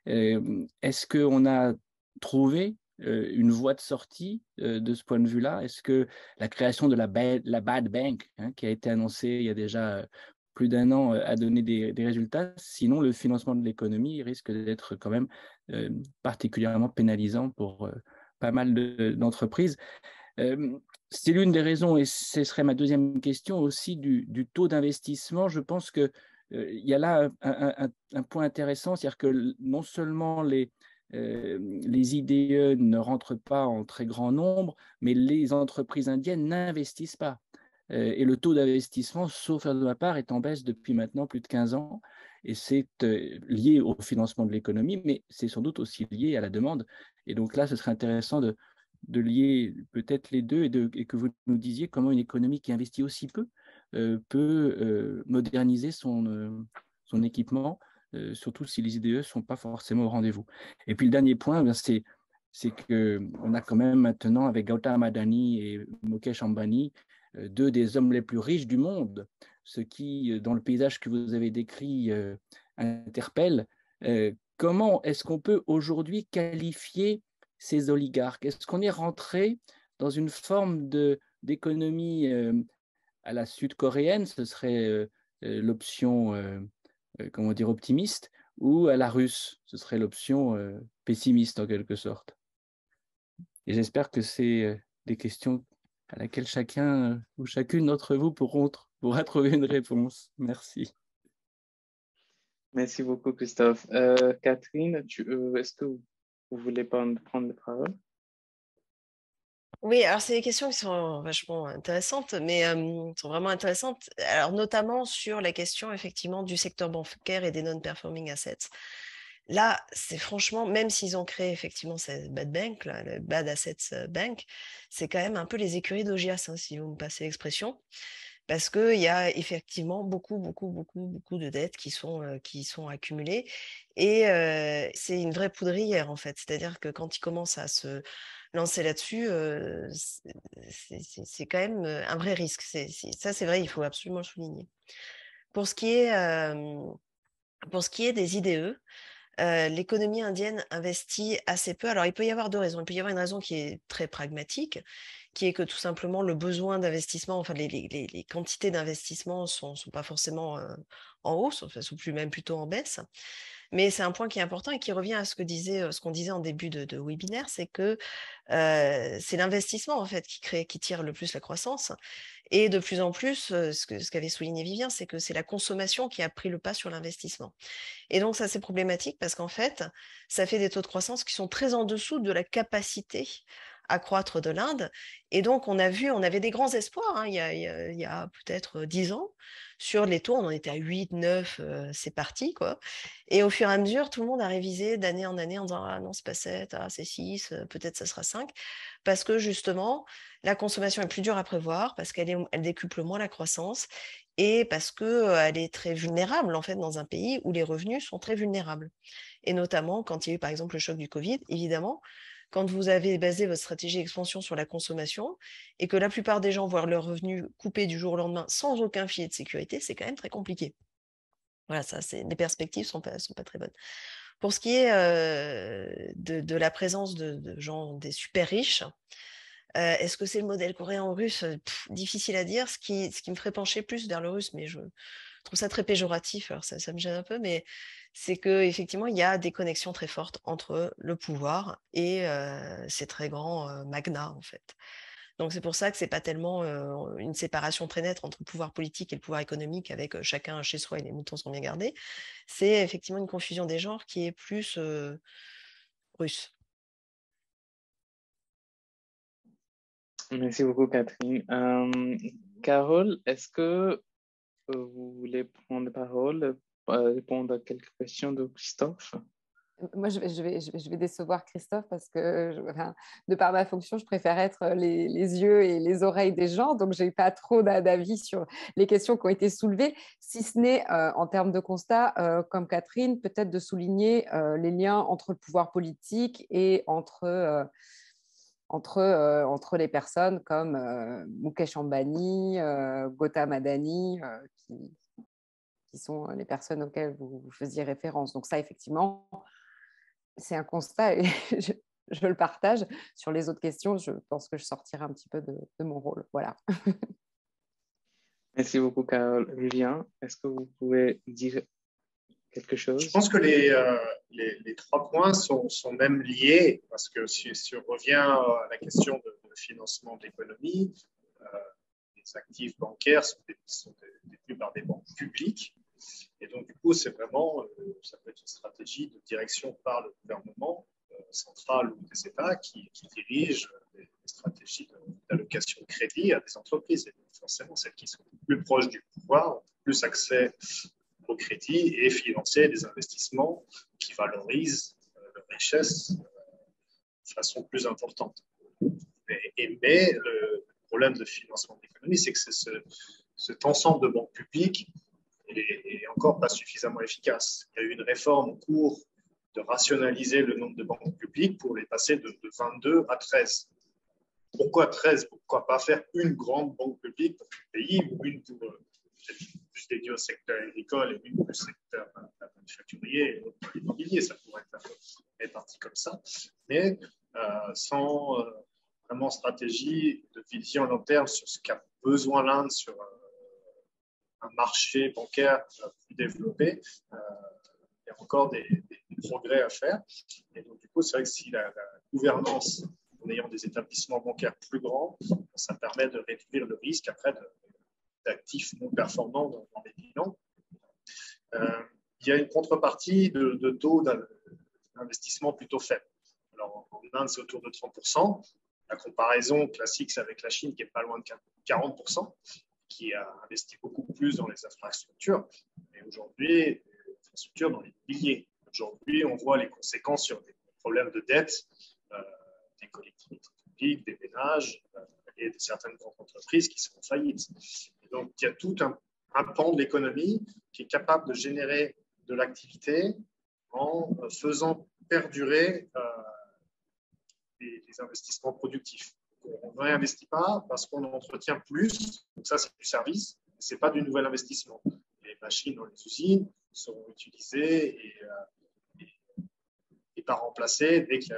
S5: Est-ce qu'on a trouvé une voie de sortie de ce point de vue-là? Est-ce que la création de la Bad Bank, qui a été annoncée il y a déjà plus d'un an, a donné des résultats? Sinon, le financement de l'économie risque d'être quand même particulièrement pénalisant pour pas mal d'entreprises. C'est l'une des raisons, et ce serait ma deuxième question aussi, du taux d'investissement. Je pense qu'il y a là un point intéressant, c'est-à-dire que non seulement les IDE ne rentrent pas en très grand nombre, mais les entreprises indiennes n'investissent pas. Et le taux d'investissement, sauf de ma part, est en baisse depuis maintenant plus de 15 ans. Et c'est lié au financement de l'économie, mais c'est sans doute aussi lié à la demande. Et donc là, ce serait intéressant de lier peut-être les deux et que vous nous disiez comment une économie qui investit aussi peu peut moderniser son équipement, surtout si les IDE ne sont pas forcément au rendez-vous. Et puis le dernier point, c'est qu'on a quand même maintenant, avec Gautam Adani et Mukesh Ambani, deux des hommes les plus riches du monde, ce qui, dans le paysage que vous avez décrit, interpelle. Comment est-ce qu'on peut aujourd'hui qualifier ces oligarques? Est-ce qu'on est rentré dans une forme d'économie à la sud-coréenne? Ce serait l'option, comment dire, optimiste, ou à la russe, ce serait l'option pessimiste en quelque sorte. Et j'espère que c'est des questions à laquelle chacun ou chacune d'entre vous pourra trouver une réponse. Merci.
S1: Merci beaucoup, Christophe. Catherine, est-ce que vous voulez prendre la parole?
S3: Oui, alors c'est des questions qui sont vachement intéressantes, mais sont vraiment intéressantes. Alors notamment sur la question effectivement du secteur bancaire et des non-performing assets. Là, c'est franchement, même s'ils ont créé effectivement cette bad bank, là, le bad assets bank, c'est quand même un peu les écuries d'Ogias, hein, si vous me passez l'expression, parce qu'il y a effectivement beaucoup de dettes qui sont accumulées, et c'est une vraie poudrière en fait. C'est-à-dire que quand ils commencent à se lancer là-dessus, c'est quand même un vrai risque. Ça, c'est vrai, il faut absolument le souligner. Pour ce qui est des IDE, l'économie indienne investit assez peu. Alors, il peut y avoir deux raisons. Il peut y avoir une raison qui est très pragmatique, qui est que tout simplement le besoin d'investissement, enfin les quantités d'investissement ne sont pas forcément en hausse, enfin, sont même plutôt en baisse. Mais c'est un point qui est important et qui revient à ce qu'on disait en début de webinaire, c'est que c'est l'investissement en fait qui tire le plus la croissance. Et de plus en plus, ce qu'avait souligné Vivien, c'est que c'est la consommation qui a pris le pas sur l'investissement. Et donc, ça, c'est problématique parce qu'en fait, ça fait des taux de croissance qui sont très en dessous de la capacité à croître de l'Inde. Et donc, on avait des grands espoirs, hein, il y a peut-être 10 ans. Sur les taux, on en était à 8, 9, c'est parti, quoi. Et au fur et à mesure, tout le monde a révisé d'année en année en disant « Ah non, c'est pas 7, ah, c'est 6, peut-être ça sera 5 ». Parce que justement, la consommation est plus dure à prévoir, parce elle décuple moins la croissance, et parce qu'elle est très vulnérable en fait dans un pays où les revenus sont très vulnérables. Et notamment quand il y a eu par exemple le choc du Covid, évidemment, quand vous avez basé votre stratégie d'expansion sur la consommation et que la plupart des gens voient leurs revenus coupés du jour au lendemain sans aucun filet de sécurité, c'est quand même très compliqué. Voilà, les perspectives sont pas très bonnes. Pour ce qui est de la présence de gens, des super riches, est-ce que c'est le modèle coréen ou russe? Difficile à dire. Ce qui me ferait pencher plus vers le russe, mais je trouve ça très péjoratif, alors ça me gêne un peu, mais c'est qu'effectivement, il y a des connexions très fortes entre le pouvoir et ces très grands magnats, en fait. Donc c'est pour ça que c'est pas tellement une séparation très nette entre le pouvoir politique et le pouvoir économique, avec chacun chez soi et les moutons sont bien gardés. C'est effectivement une confusion des genres qui est plus russe.
S1: Merci beaucoup, Catherine. Carole, est-ce que vous voulez prendre la parole, répondre à quelques questions de Christophe?
S4: Moi, je vais décevoir Christophe parce que, de par ma fonction, je préfère être les yeux et les oreilles des gens. Donc, je n'ai pas trop d'avis sur les questions qui ont été soulevées, si ce n'est en termes de constat, comme Catherine, peut-être de souligner les liens entre le pouvoir politique et entre les personnes comme Mukesh Ambani, Gautam Adani, qui sont les personnes auxquelles vous faisiez référence. Donc ça, effectivement, c'est un constat et je le partage. Sur les autres questions, je pense que je sortirai un petit peu de mon rôle. Voilà.
S1: Merci beaucoup, Carole. Vivien, est-ce que vous pouvez dire quelque chose?
S2: Je pense que les trois points sont même liés, parce que si on revient à la question de financement de l'économie, les actifs bancaires sont détenus par des banques publiques. Et donc, du coup, c'est vraiment, ça peut être une stratégie de direction par le gouvernement central ou des États qui dirigent des stratégies d'allocation de crédit à des entreprises. Et donc, forcément, celles qui sont plus proches du pouvoir ont plus accès au crédit et financer des investissements qui valorisent leur richesse de façon plus importante. Mais le problème de financement de l'économie, c'est que cet ensemble de banques publiques est encore pas suffisamment efficace. Il y a eu une réforme en cours de rationaliser le nombre de banques publiques pour les passer de 22 à 13. Pourquoi 13? Pourquoi pas faire une grande banque publique pour le pays, ou une pour plus dédiée au secteur agricole et une pour le secteur manufacturier et l'autre pour l'immobilier? Ça pourrait être réparti comme ça, mais sans vraiment stratégie de vision long terme sur ce qu'a besoin l'Inde sur un marché bancaire plus développé, il y a encore des progrès à faire. Et donc, du coup, c'est vrai que si la gouvernance, en ayant des établissements bancaires plus grands, ça permet de réduire le risque après d'actifs non performants dans les bilans. Il y a une contrepartie de taux d'investissement plutôt faible. Alors, en Inde, c'est autour de 30%. La comparaison classique, c'est avec la Chine qui est pas loin de 40%, qui a investi beaucoup plus dans les infrastructures. Mais aujourd'hui, les infrastructures dans les piliers. Aujourd'hui, on voit les conséquences sur des problèmes de dette des collectivités publiques, des ménages et de certaines grandes entreprises qui sont en faillite. Et donc, il y a tout un pan de l'économie qui est capable de générer de l'activité en faisant perdurer les investissements productifs. On ne réinvestit pas parce qu'on entretient plus, donc ça c'est du service, ce n'est pas du nouvel investissement. Les machines dans les usines seront utilisées et pas remplacées dès qu'il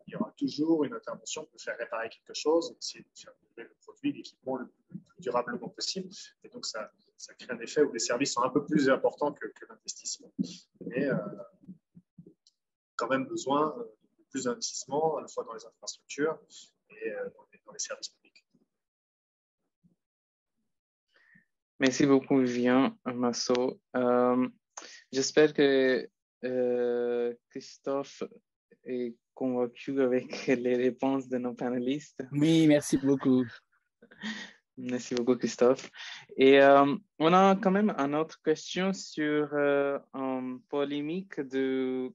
S2: y aura toujours une intervention pour faire réparer quelque chose, essayer de faire le produit, l'équipement le plus durablement possible. Et donc ça crée un effet où les services sont un peu plus importants que l'investissement. Mais quand même besoin de plus d'investissement, à la fois dans les infrastructures et dans les services publics.
S1: Merci beaucoup, Vivien Massot. J'espère que Christophe est convaincu avec les réponses de nos panélistes.
S5: Oui, merci beaucoup.
S1: Merci beaucoup, Christophe. Et on a quand même une autre question sur une polémique de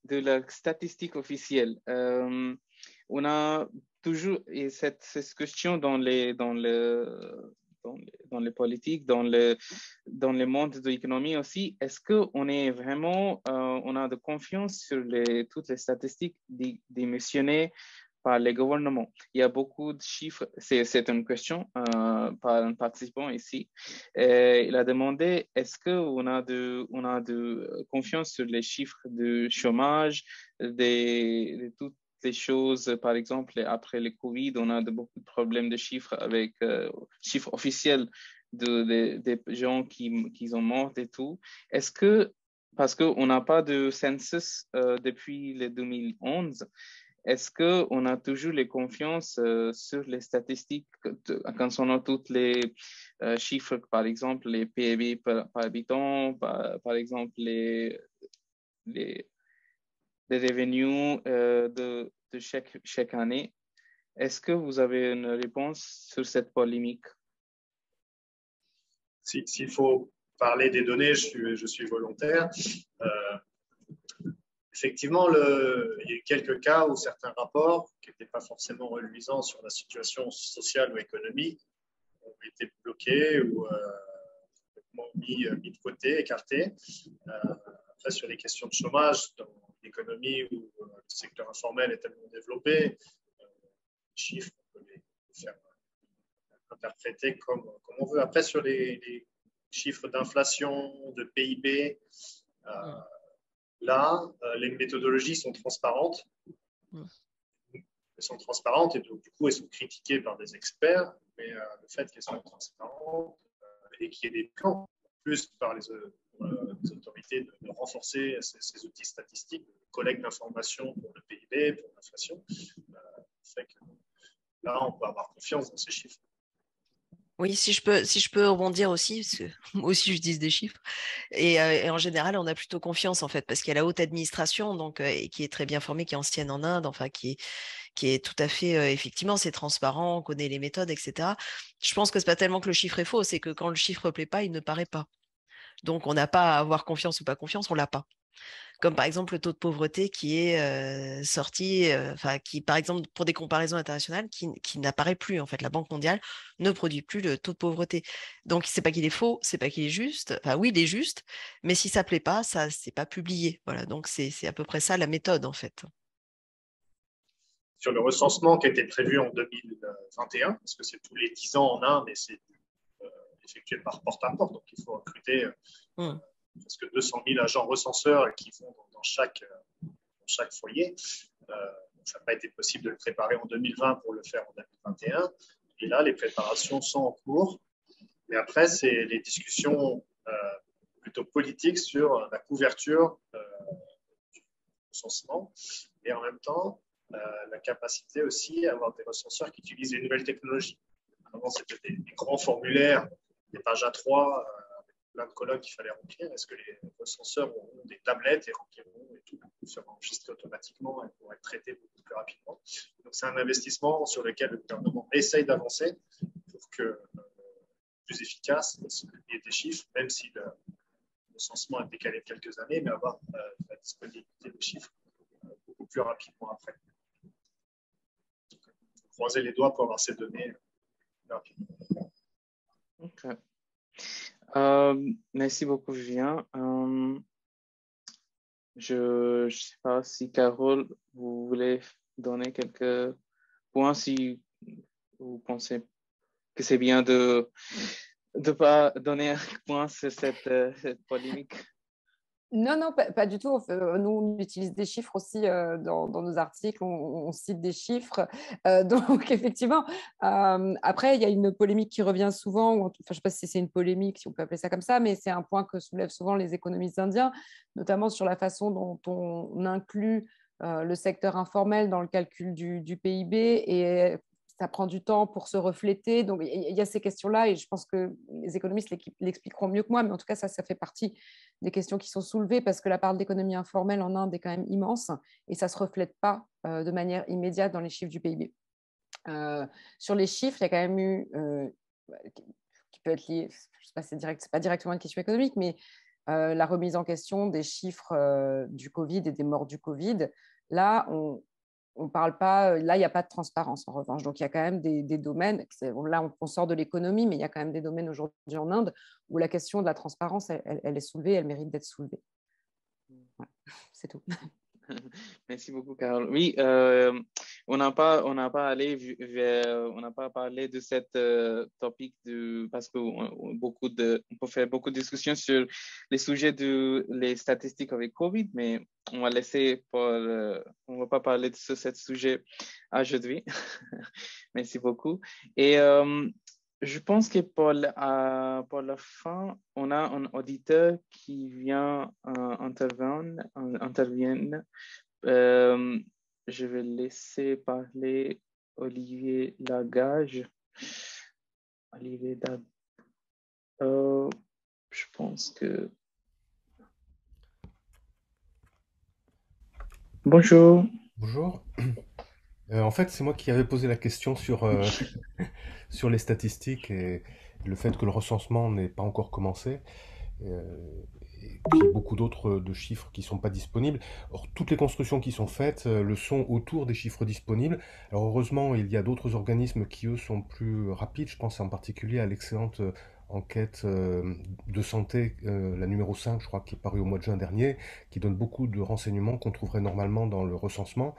S1: la statistique officielle. On a toujours cette question dans les politiques, dans le monde de l'économie aussi. Est-ce qu'on est vraiment, on a de confiance sur toutes les statistiques démissionnées par les gouvernements? Il y a beaucoup de chiffres. C'est une question par un participant ici. Il a demandé, est-ce qu'on a de confiance sur les chiffres de chômage, de toutes les choses, par exemple, après le Covid, on a beaucoup de problèmes de chiffres avec chiffres officiels des gens qui sont morts et tout. Est-ce que, parce qu'on n'a pas de census depuis le 2011, est-ce qu'on a toujours les confiances sur les statistiques concernant tous les chiffres, par exemple, les PIB par habitant, par exemple, les revenus de chaque année? Est-ce que vous avez une réponse sur cette polémique?
S2: S'il faut parler des données, je suis volontaire. Effectivement, il y a eu quelques cas où certains rapports, qui n'étaient pas forcément reluisants sur la situation sociale ou économique, ont été bloqués ou mis de côté, écartés. Après, sur les questions de chômage, dans l'économie où le secteur informel est tellement développé, les chiffres, on peut les faire interpréter comme on veut. Après, sur les chiffres d'inflation, de PIB, là, les méthodologies sont transparentes. Elles sont transparentes et donc, du coup, elles sont critiquées par des experts. Mais le fait qu'elles soient transparentes et qu'il y ait des plans, plus par les autorités de renforcer ces outils statistiques, de collecte d'informations pour le PIB, pour l'inflation, fait que là, on peut avoir confiance dans ces chiffres.
S3: Oui, si je peux rebondir aussi, parce que moi aussi j'utilise des chiffres, et en général on a plutôt confiance en fait, parce qu'il y a la haute administration donc, et qui est très bien formée, qui est ancienne en Inde, enfin qui est tout à fait, effectivement c'est transparent, on connaît les méthodes, etc. Je pense que c'est pas tellement que le chiffre est faux, c'est que quand le chiffre ne plaît pas, il ne paraît pas. Donc on n'a pas à avoir confiance ou pas confiance, on l'a pas. Comme par exemple le taux de pauvreté qui est sorti, qui par exemple pour des comparaisons internationales, qui n'apparaît plus en fait. La Banque mondiale ne produit plus le taux de pauvreté. Donc c'est pas qu'il est faux, c'est pas qu'il est juste. Enfin oui, il est juste, mais si ça plaît pas, ça c'est pas publié. Voilà, donc c'est à peu près ça la méthode en fait.
S2: Sur le recensement qui était prévu en 2021, parce que c'est tous les 10 ans en Inde et c'est effectué par porte-à-porte, donc il faut recruter presque 200 000 agents recenseurs qui vont dans chaque foyer. Ça n'a pas été possible de le préparer en 2020 pour le faire en 2021. Et là, les préparations sont en cours. Mais après, c'est les discussions plutôt politiques sur la couverture du recensement et en même temps, la capacité aussi à avoir des recenseurs qui utilisent les nouvelles technologies. Avant, c'était des grands formulaires, des pages A3, avec plein de colonnes qu'il fallait remplir. Est-ce que les recenseurs auront des tablettes et rempliront et tout sera enregistré automatiquement et pourra être traité beaucoup plus rapidement? Donc, c'est un investissement sur lequel le gouvernement essaye d'avancer pour que plus efficace et des chiffres, même si le recensement est décalé de quelques années, mais avoir la disponibilité des chiffres beaucoup plus rapidement après. Croiser les doigts pour avoir ces données rapidement.
S1: Okay. Merci beaucoup, Julien. Je ne sais pas si Carole, vous voulez donner quelques points si vous pensez que c'est bien de ne pas donner un point sur cette polémique.
S4: Non, pas du tout. Nous, on utilise des chiffres aussi dans nos articles, on cite des chiffres. Donc, effectivement, après, il y a une polémique qui revient souvent, je ne sais pas si c'est une polémique, si on peut appeler ça comme ça, mais c'est un point que soulèvent souvent les économistes indiens, notamment sur la façon dont on inclut le secteur informel dans le calcul du PIB et ça prend du temps pour se refléter. Donc, il y a ces questions-là et je pense que les économistes l'expliqueront mieux que moi, mais en tout cas, ça fait partie des questions qui sont soulevées parce que la part de l'économie informelle en Inde est quand même immense et ça ne se reflète pas de manière immédiate dans les chiffres du PIB. Sur les chiffres, il y a quand même eu, qui peut être lié, je sais pas, c'est pas directement une question économique, mais la remise en question des chiffres du Covid et des morts du Covid. Là, on parle pas, là, il n'y a pas de transparence en revanche. Donc, il y a quand même des domaines, là, on sort de l'économie, mais il y a quand même des domaines aujourd'hui en Inde où la question de la transparence, elle est soulevée, elle mérite d'être soulevée. Voilà, c'est tout.
S1: Merci beaucoup, Carole. Oui, on n'a pas parlé de cette topic parce qu'on peut faire beaucoup de discussions sur les sujets les statistiques avec Covid, mais on va laisser on va pas parler de ce sujet aujourd'hui. Merci beaucoup. Et je pense que pour la fin, on a un auditeur qui vient intervenir. Je vais laisser parler Olivier Lagage. Je pense que... Bonjour.
S6: Bonjour. En fait, c'est moi qui avais posé la question sur les statistiques et le fait que le recensement n'ait pas encore commencé. Et puis, il y a beaucoup d'autres de chiffres qui ne sont pas disponibles. Or, toutes les constructions qui sont faites le sont autour des chiffres disponibles. Alors, heureusement, il y a d'autres organismes qui, eux, sont plus rapides. Je pense en particulier à l'excellente enquête de santé, la numéro 5, je crois, qui est parue au mois de juin dernier, qui donne beaucoup de renseignements qu'on trouverait normalement dans le recensement.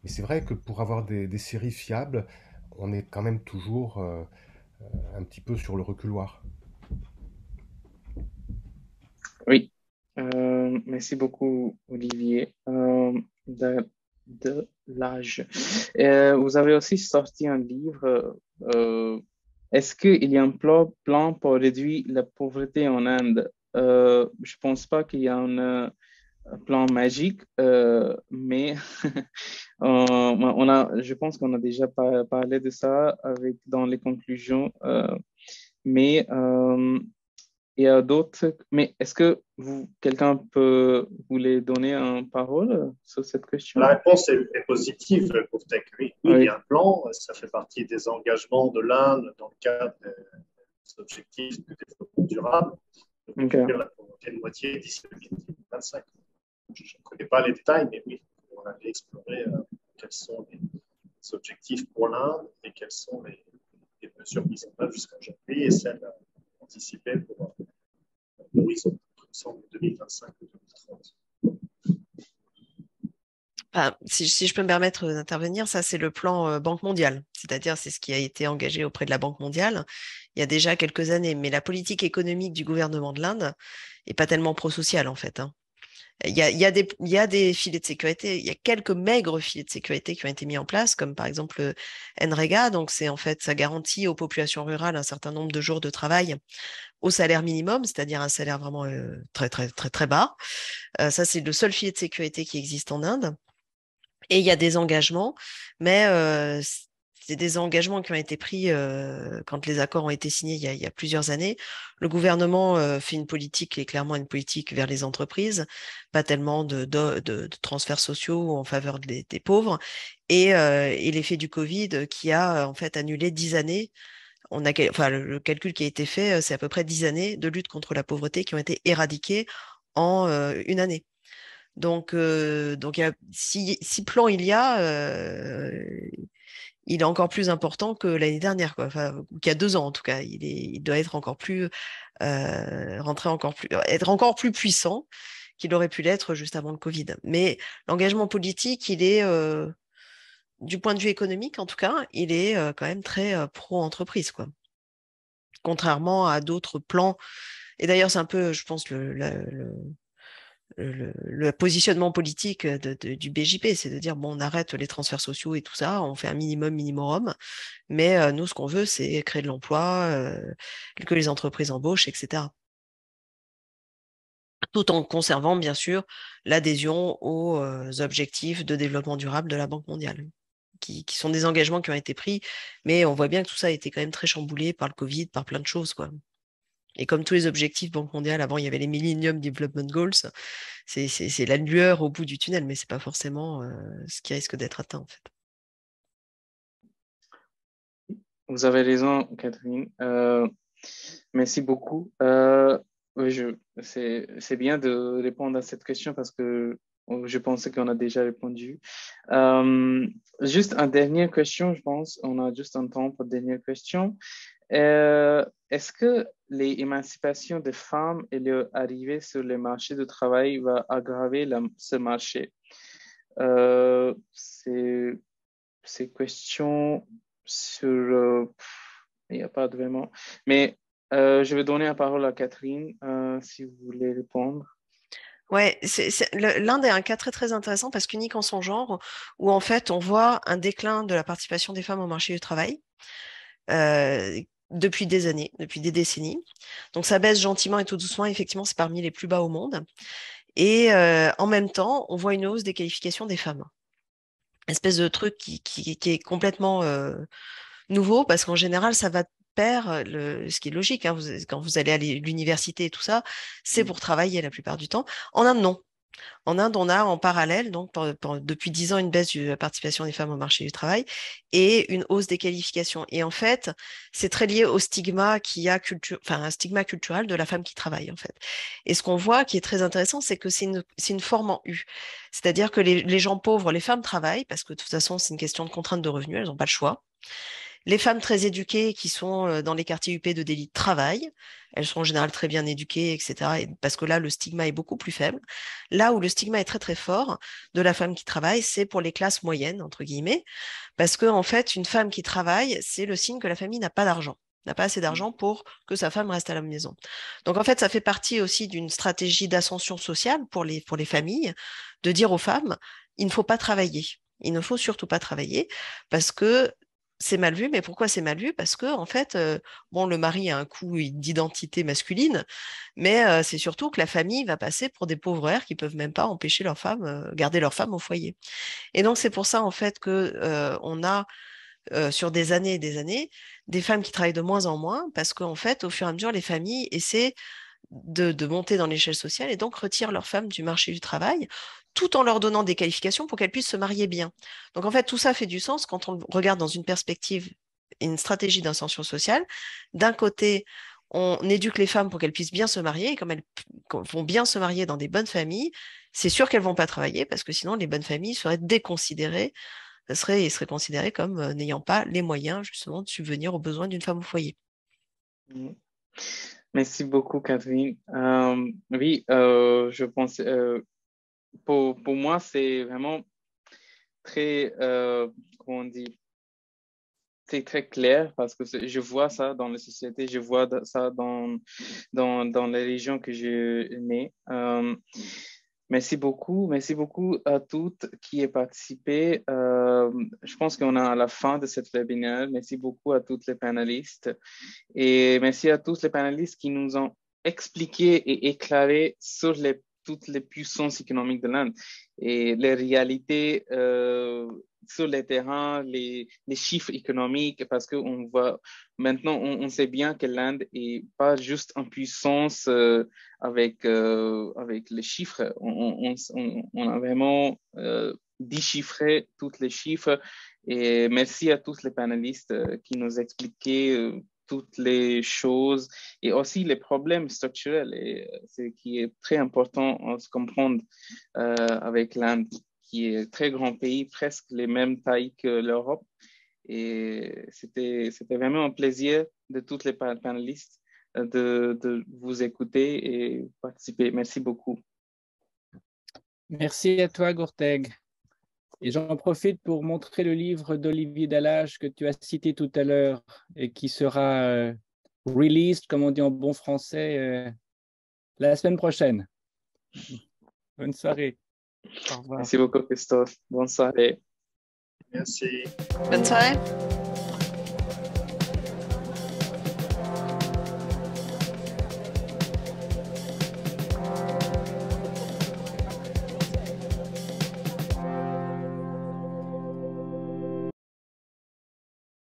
S6: Mais c'est vrai que pour avoir des séries fiables, on est quand même toujours un petit peu sur le reculoir.
S1: Oui, merci beaucoup, Olivier. De l'âge. Vous avez aussi sorti un livre. Est-ce qu'il y a un plan pour réduire la pauvreté en Inde? Je ne pense pas qu'il y a un plan magique, mais je pense qu'on a déjà parlé de ça dans les conclusions, mais il y a d'autres. Mais est-ce que quelqu'un voulait donner une parole sur cette question?
S2: La réponse est positive pour Tech. Oui, il y a un plan. Ça fait partie des engagements de l'Inde dans le cadre des objectifs de développement durable. De réduire la pauvreté de moitié d'ici 2025. Je ne connais pas les détails, mais oui, on avait exploré quels sont les objectifs pour l'Inde et quelles sont les mesures mises en œuvre jusqu'à aujourd'hui et celles anticipées pour l'horizon 2025 ou 2030.
S3: Si je peux me permettre d'intervenir, ça c'est le plan Banque mondiale, c'est-à-dire c'est ce qui a été engagé auprès de la Banque mondiale il y a déjà quelques années, mais la politique économique du gouvernement de l'Inde n'est pas tellement pro-sociale en fait. Il y a des filets de sécurité, il y a quelques maigres filets de sécurité qui ont été mis en place, comme par exemple le NREGA. Donc, c'est en fait, ça garantit aux populations rurales un certain nombre de jours de travail au salaire minimum, c'est-à-dire un salaire vraiment très, très, très, très bas. Ça, c'est le seul filet de sécurité qui existe en Inde. Et il y a des engagements, mais c'est des engagements qui ont été pris quand les accords ont été signés il y a plusieurs années. Le gouvernement fait une politique qui est clairement une politique vers les entreprises, pas tellement de transferts sociaux en faveur des pauvres. Et l'effet du Covid qui a en fait annulé 10 années. Enfin, le calcul qui a été fait, c'est à peu près 10 années de lutte contre la pauvreté qui ont été éradiquées en une année. Donc si plan il y a, il est encore plus important que l'année dernière, quoi. Enfin, qu'il y a 2 ans en tout cas. Il doit être encore plus être encore plus puissant qu'il aurait pu l'être juste avant le Covid. Mais l'engagement politique, il est du point de vue économique en tout cas, il est quand même très pro-entreprise, quoi. Contrairement à d'autres plans. Et d'ailleurs, c'est un peu, je pense, le positionnement politique du BJP, c'est de dire, bon, on arrête les transferts sociaux et tout ça, on fait un minimum, mais nous, ce qu'on veut, c'est créer de l'emploi, que les entreprises embauchent, etc. Tout en conservant, bien sûr, l'adhésion aux objectifs de développement durable de la Banque mondiale, qui sont des engagements qui ont été pris, mais on voit bien que tout ça a été quand même très chamboulé par le Covid, par plein de choses, quoi. Et comme tous les objectifs Banque mondiale, avant, il y avait les Millennium Development Goals, c'est la lueur au bout du tunnel, mais ce n'est pas forcément ce qui risque d'être atteint, en fait.
S1: Vous avez raison, Catherine. Merci beaucoup. C'est bien de répondre à cette question parce que je pensais qu'on a déjà répondu. Juste une dernière question, je pense. On a juste un temps pour une dernière question. Est-ce que l'émancipation des femmes et leur arrivée sur le marché du travail va aggraver ce marché? Ces questions sur... il n'y a pas vraiment... Mais je vais donner la parole à Catherine si vous voulez répondre.
S3: Ouais, l'Inde est un cas très très intéressant parce qu'unique en son genre, où en fait on voit un déclin de la participation des femmes au marché du travail depuis des années, depuis des décennies. Donc ça baisse gentiment et tout doucement, effectivement c'est parmi les plus bas au monde. Et en même temps, on voit une hausse des qualifications des femmes. Espèce de truc qui est complètement nouveau parce qu'en général ça va de pair, ce qui est logique, hein, quand vous allez à l'université et tout ça, c'est pour travailler la plupart du temps. En Inde, non. En Inde, on a en parallèle, donc depuis 10 ans, une baisse de la participation des femmes au marché du travail et une hausse des qualifications. Et en fait, c'est très lié au stigma un stigma culturel de la femme qui travaille, en fait. Et ce qu'on voit qui est très intéressant, c'est que c'est une forme en U. C'est-à-dire que les gens pauvres, les femmes travaillent, parce que de toute façon, c'est une question de contrainte de revenus, elles n'ont pas le choix. Les femmes très éduquées qui sont dans les quartiers UP de Delhi travaillent. Elles sont en général très bien éduquées, etc. Parce que là, le stigma est beaucoup plus faible. Là où le stigma est très très fort de la femme qui travaille, c'est pour les classes moyennes, entre guillemets. Parce que en fait, une femme qui travaille, c'est le signe que la famille n'a pas d'argent, n'a pas assez d'argent pour que sa femme reste à la maison. Donc en fait, ça fait partie aussi d'une stratégie d'ascension sociale pour les familles, de dire aux femmes, il ne faut pas travailler. Il ne faut surtout pas travailler parce que c'est mal vu, mais pourquoi c'est mal vu? Parce que, en fait, bon, le mari a un coup d'identité masculine, mais c'est surtout que la famille va passer pour des pauvres qui peuvent même pas empêcher leur femme, garder leur femme au foyer. Et donc, c'est pour ça, en fait, que on a sur des années et des années des femmes qui travaillent de moins en moins, parce qu'en fait, au fur et à mesure, les familles essaient de monter dans l'échelle sociale et donc retirent leurs femmes du marché du travail tout en leur donnant des qualifications pour qu'elles puissent se marier bien. Donc en fait, tout ça fait du sens quand on regarde dans une perspective, une stratégie d'ascension sociale. D'un côté, on éduque les femmes pour qu'elles puissent bien se marier et comme elles vont bien se marier dans des bonnes familles, c'est sûr qu'elles ne vont pas travailler parce que sinon les bonnes familles seraient déconsidérées, seraient considérées comme n'ayant pas les moyens justement de subvenir aux besoins d'une femme au foyer.
S1: Merci beaucoup, Catherine. Oui, je pense, pour moi, c'est vraiment très, comment on dit, c'est très clair parce que je vois ça dans la société, je vois ça dans les régions que je nais. Merci beaucoup à toutes qui ont participé. Je pense qu'on est à la fin de cette webinaire. Merci beaucoup à tous les panélistes et merci à tous les panélistes qui nous ont expliqué et éclairé sur toutes les puissances économiques de l'Inde et les réalités sur le terrain, les chiffres économiques, parce qu'on voit maintenant, on sait bien que l'Inde est pas juste en puissance avec les chiffres. On a vraiment déchiffré tous les chiffres et merci à tous les panélistes qui nous expliquaient toutes les choses et aussi les problèmes structurels. Et c'est qui est très important à se comprendre avec l'Inde, qui est un très grand pays, presque les mêmes tailles que l'Europe. Et c'était vraiment un plaisir de tous les panélistes de vous écouter et participer. Merci beaucoup.
S5: Merci à toi, Gurteg. Et j'en profite pour montrer le livre d'Olivier Dallage que tu as cité tout à l'heure et qui sera released, comme on dit en bon français, la semaine prochaine. Bonne soirée. Au revoir.
S1: Merci beaucoup, Christophe. Bonne soirée.
S2: Merci.
S3: Bonne soirée.